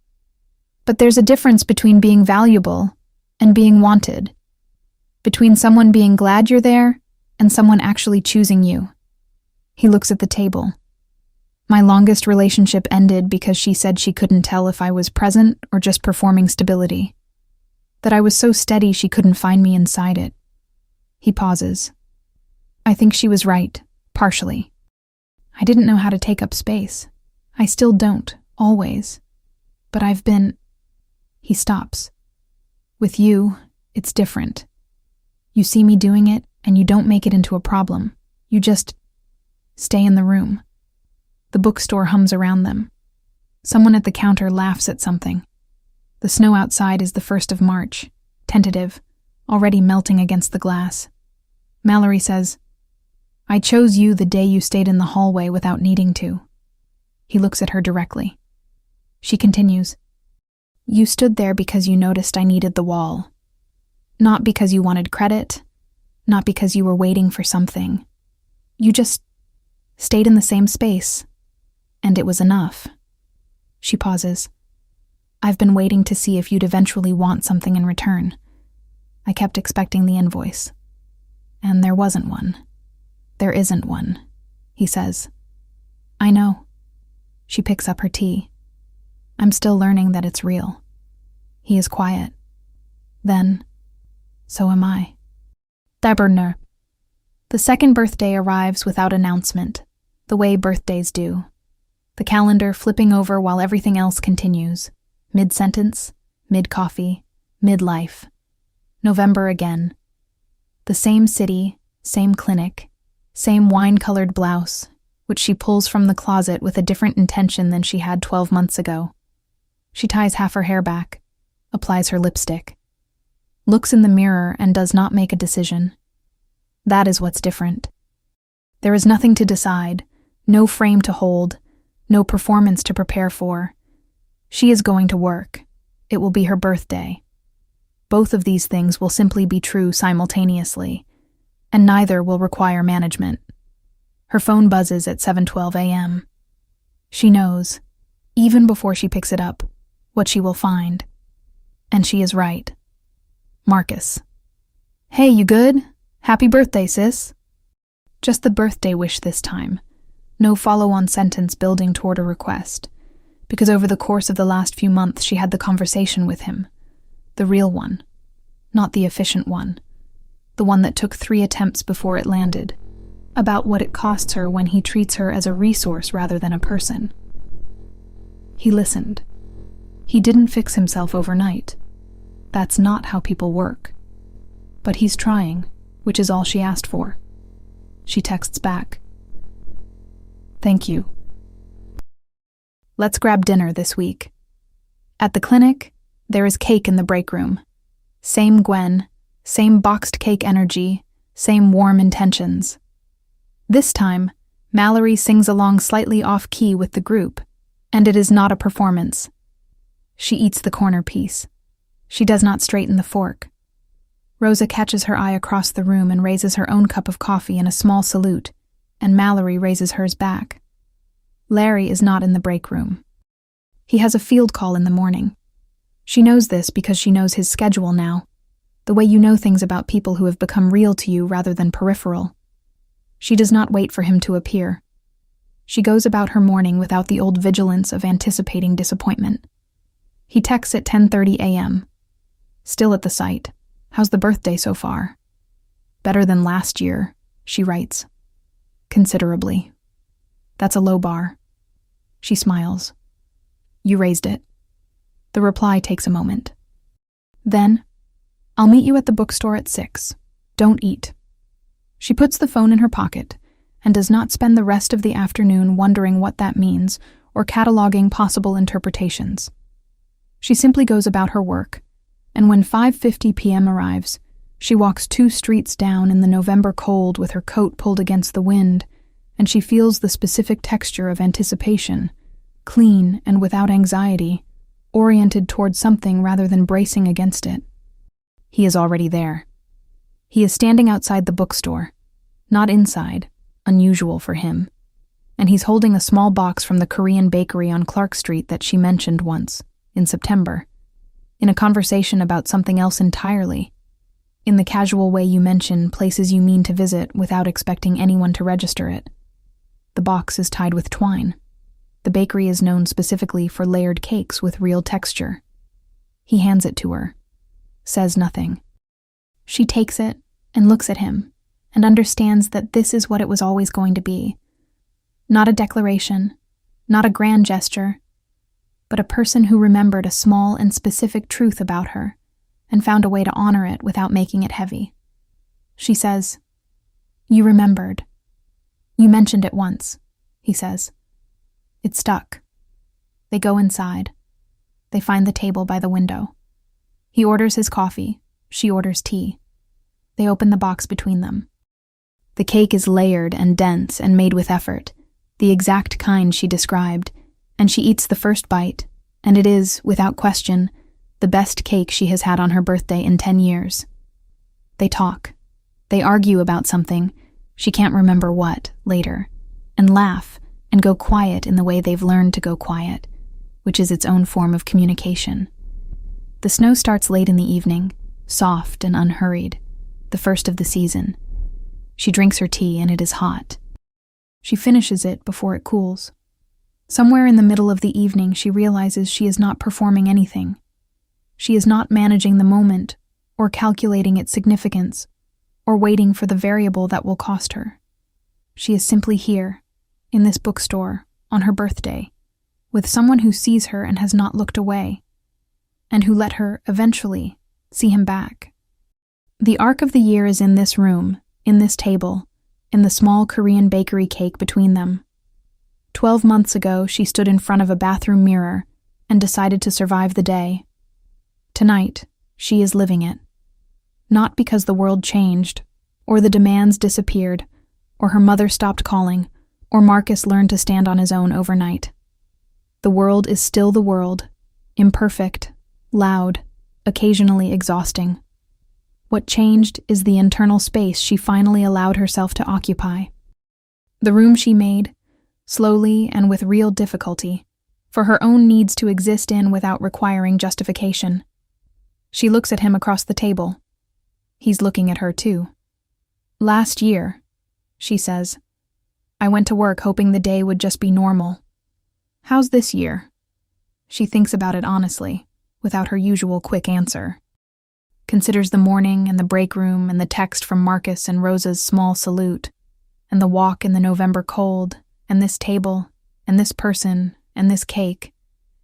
[SPEAKER 1] But there's a difference between being valuable and being wanted. Between someone being glad you're there and someone actually choosing you. He looks at the table. My longest relationship ended because she said she couldn't tell if I was present or just performing stability. That I was so steady she couldn't find me inside it. He pauses. I think she was right. Partially. I didn't know how to take up space. I still don't, always. But I've been... He stops. With you, it's different. You see me doing it, and you don't make it into a problem. You just stay in the room. The bookstore hums around them. Someone at the counter laughs at something. The snow outside is the 1st of March, tentative, already melting against the glass. Mallory says, I chose you the day you stayed in the hallway without needing to. He looks at her directly. She continues, You stood there because you noticed I needed the wall. Not because you wanted credit, not because you were waiting for something. You just stayed in the same space, and it was enough. She pauses. I've been waiting to see if you'd eventually want something in return. I kept expecting the invoice. And there wasn't one. There isn't one, he says. I know. She picks up her tea. I'm still learning that it's real. He is quiet. Then, so am I. Daberner. The 2nd birthday arrives without announcement, the way birthdays do. The calendar flipping over while everything else continues. Mid-sentence, mid-coffee, mid-life. November again. The same city, same clinic, same wine-colored blouse, which she pulls from the closet with a different intention than she had 12 months ago. She ties half her hair back, applies her lipstick. looks in the mirror and does not make a decision. That is what's different. There is nothing to decide, no frame to hold, no performance to prepare for. She is going to work. It will be her birthday. Both of these things will simply be true simultaneously, and neither will require management. Her phone buzzes at 7:12 a.m. She knows, even before she picks it up, what she will find. And she is right. Marcus. Hey, you good? Happy birthday, sis. Just the birthday wish this time. No follow-on sentence building toward a request, because over the course of the last few months she had the conversation with him. The real one, not the efficient one. The one that took 3 attempts before it landed, about what it costs her when he treats her as a resource rather than a person. He listened. He didn't fix himself overnight. That's not how people work. But he's trying, which is all she asked for. She texts back. Thank you. Let's grab dinner this week. At the clinic, there is cake in the break room. Same Gwen, same boxed cake energy, same warm intentions. This time, Mallory sings along slightly off-key with the group, and it is not a performance. She eats the corner piece. She does not straighten the fork. Rosa catches her eye across the room and raises her own cup of coffee in a small salute, and Mallory raises hers back. Larry is not in the break room. He has a field call in the morning. She knows this because she knows his schedule now, the way you know things about people who have become real to you rather than peripheral. She does not wait for him to appear. She goes about her morning without the old vigilance of anticipating disappointment. He texts at 10:30 a.m. Still at the site. How's the birthday so far? Better than last year, she writes. Considerably. That's a low bar. She smiles. You raised it. The reply takes a moment. Then, I'll meet you at the bookstore at 6. Don't eat. She puts the phone in her pocket and does not spend the rest of the afternoon wondering what that means or cataloging possible interpretations. She simply goes about her work, and when 5:50 p.m. arrives, she walks 2 streets down in the November cold with her coat pulled against the wind, and she feels the specific texture of anticipation, clean and without anxiety, oriented toward something rather than bracing against it. He is already there. He is standing outside the bookstore, not inside, unusual for him, and he's holding a small box from the Korean bakery on Clark Street that she mentioned once, in September, in a conversation about something else entirely, in the casual way you mention places you mean to visit without expecting anyone to register it. The box is tied with twine. The bakery is known specifically for layered cakes with real texture. He hands it to her, says nothing. She takes it and looks at him and understands that this is what it was always going to be. Not a declaration, not a grand gesture, but a person who remembered a small and specific truth about her and found a way to honor it without making it heavy. She says, You remembered. You mentioned it once, he says. It stuck. They go inside. They find the table by the window. He orders his coffee. She orders tea. They open the box between them. The cake is layered and dense and made with effort, the exact kind she described, and she eats the first bite, and it is, without question, the best cake she has had on her birthday in 10 years. They talk. They argue about something, she can't remember what, later, and laugh and go quiet in the way they've learned to go quiet, which is its own form of communication. The snow starts late in the evening, soft and unhurried, the first of the season. She drinks her tea and it is hot. She finishes it before it cools. Somewhere in the middle of the evening, she realizes she is not performing anything. She is not managing the moment, or calculating its significance, or waiting for the variable that will cost her. She is simply here, in this bookstore, on her birthday, with someone who sees her and has not looked away, and who let her, eventually, see him back. The arc of the year is in this room, in this table, in the small Korean bakery cake between them. 12 months ago, she stood in front of a bathroom mirror and decided to survive the day. Tonight, she is living it. Not because the world changed, or the demands disappeared, or her mother stopped calling, or Marcus learned to stand on his own overnight. The world is still the world, imperfect, loud, occasionally exhausting. What changed is the internal space she finally allowed herself to occupy. The room she made, slowly and with real difficulty, for her own needs to exist in without requiring justification. She looks at him across the table. He's looking at her too. "Last year," she says, "I went to work hoping the day would just be normal. How's this year?" She thinks about it honestly, without her usual quick answer. Considers the morning and the break room and the text from Marcus and Rosa's small salute, and the walk in the November cold, and this table, and this person, and this cake,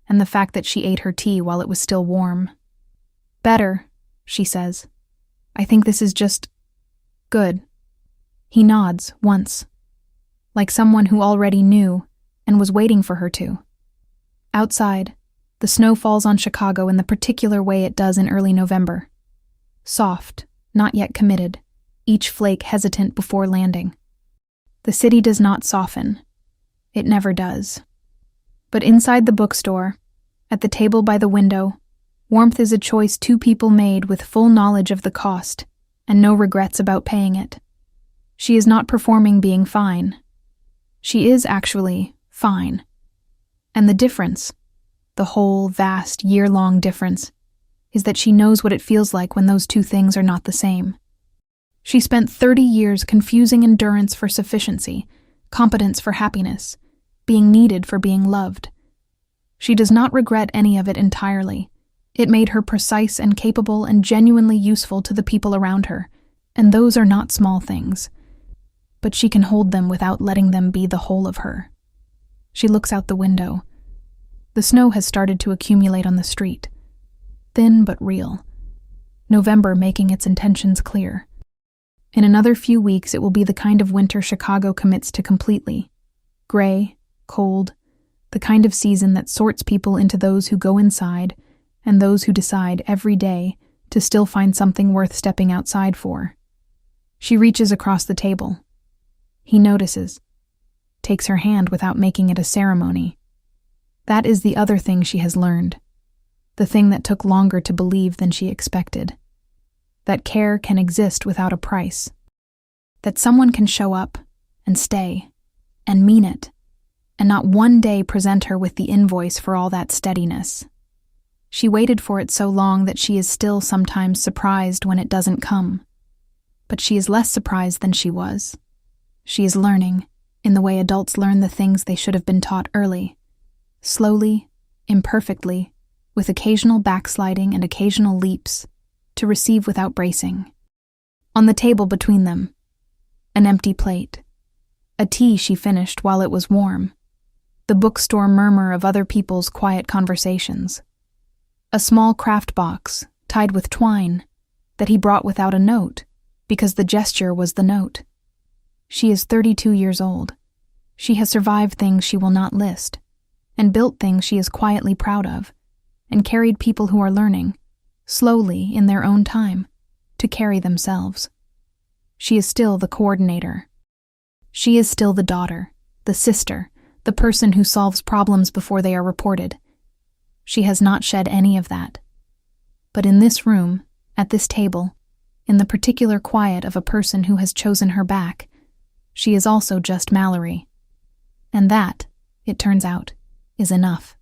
[SPEAKER 1] and the fact that she ate her tea while it was still warm. "Better," she says. "I think this is just good." He nods once, like someone who already knew and was waiting for her to. Outside, the snow falls on Chicago in the particular way it does in early November. Soft, not yet committed, each flake hesitant before landing. The city does not soften. It never does. But inside the bookstore, at the table by the window, warmth is a choice two people made with full knowledge of the cost and no regrets about paying it. She is not performing being fine. She is actually fine. And the difference, the whole vast year-long difference, is that she knows what it feels like when those two things are not the same. She spent 30 years confusing endurance for sufficiency, competence for happiness, being needed for being loved. She does not regret any of it entirely. It made her precise and capable and genuinely useful to the people around her, and those are not small things. But she can hold them without letting them be the whole of her. She looks out the window. The snow has started to accumulate on the street. Thin but real. November making its intentions clear. In another few weeks, it will be the kind of winter Chicago commits to completely. Gray, cold, the kind of season that sorts people into those who go inside and those who decide every day to still find something worth stepping outside for. She reaches across the table. He notices, takes her hand without making it a ceremony. That is the other thing she has learned. The thing that took longer to believe than she expected. That care can exist without a price. That someone can show up and stay and mean it, and not one day present her with the invoice for all that steadiness. She waited for it so long that she is still sometimes surprised when it doesn't come. But she is less surprised than she was. She is learning, in the way adults learn the things they should have been taught early. Slowly, imperfectly, with occasional backsliding and occasional leaps, to receive without bracing. On the table between them, an empty plate. A tea she finished while it was warm. The bookstore murmur of other people's quiet conversations. A small craft box, tied with twine, that he brought without a note, because the gesture was the note. She is 32 years old. She has survived things she will not list, and built things she is quietly proud of, and carried people who are learning, slowly in their own time, to carry themselves. She is still the coordinator. She is still the daughter, the sister, the person who solves problems before they are reported. She has not shed any of that. But in this room, at this table, in the particular quiet of a person who has chosen her back, she is also just Mallory. And that, it turns out, is enough.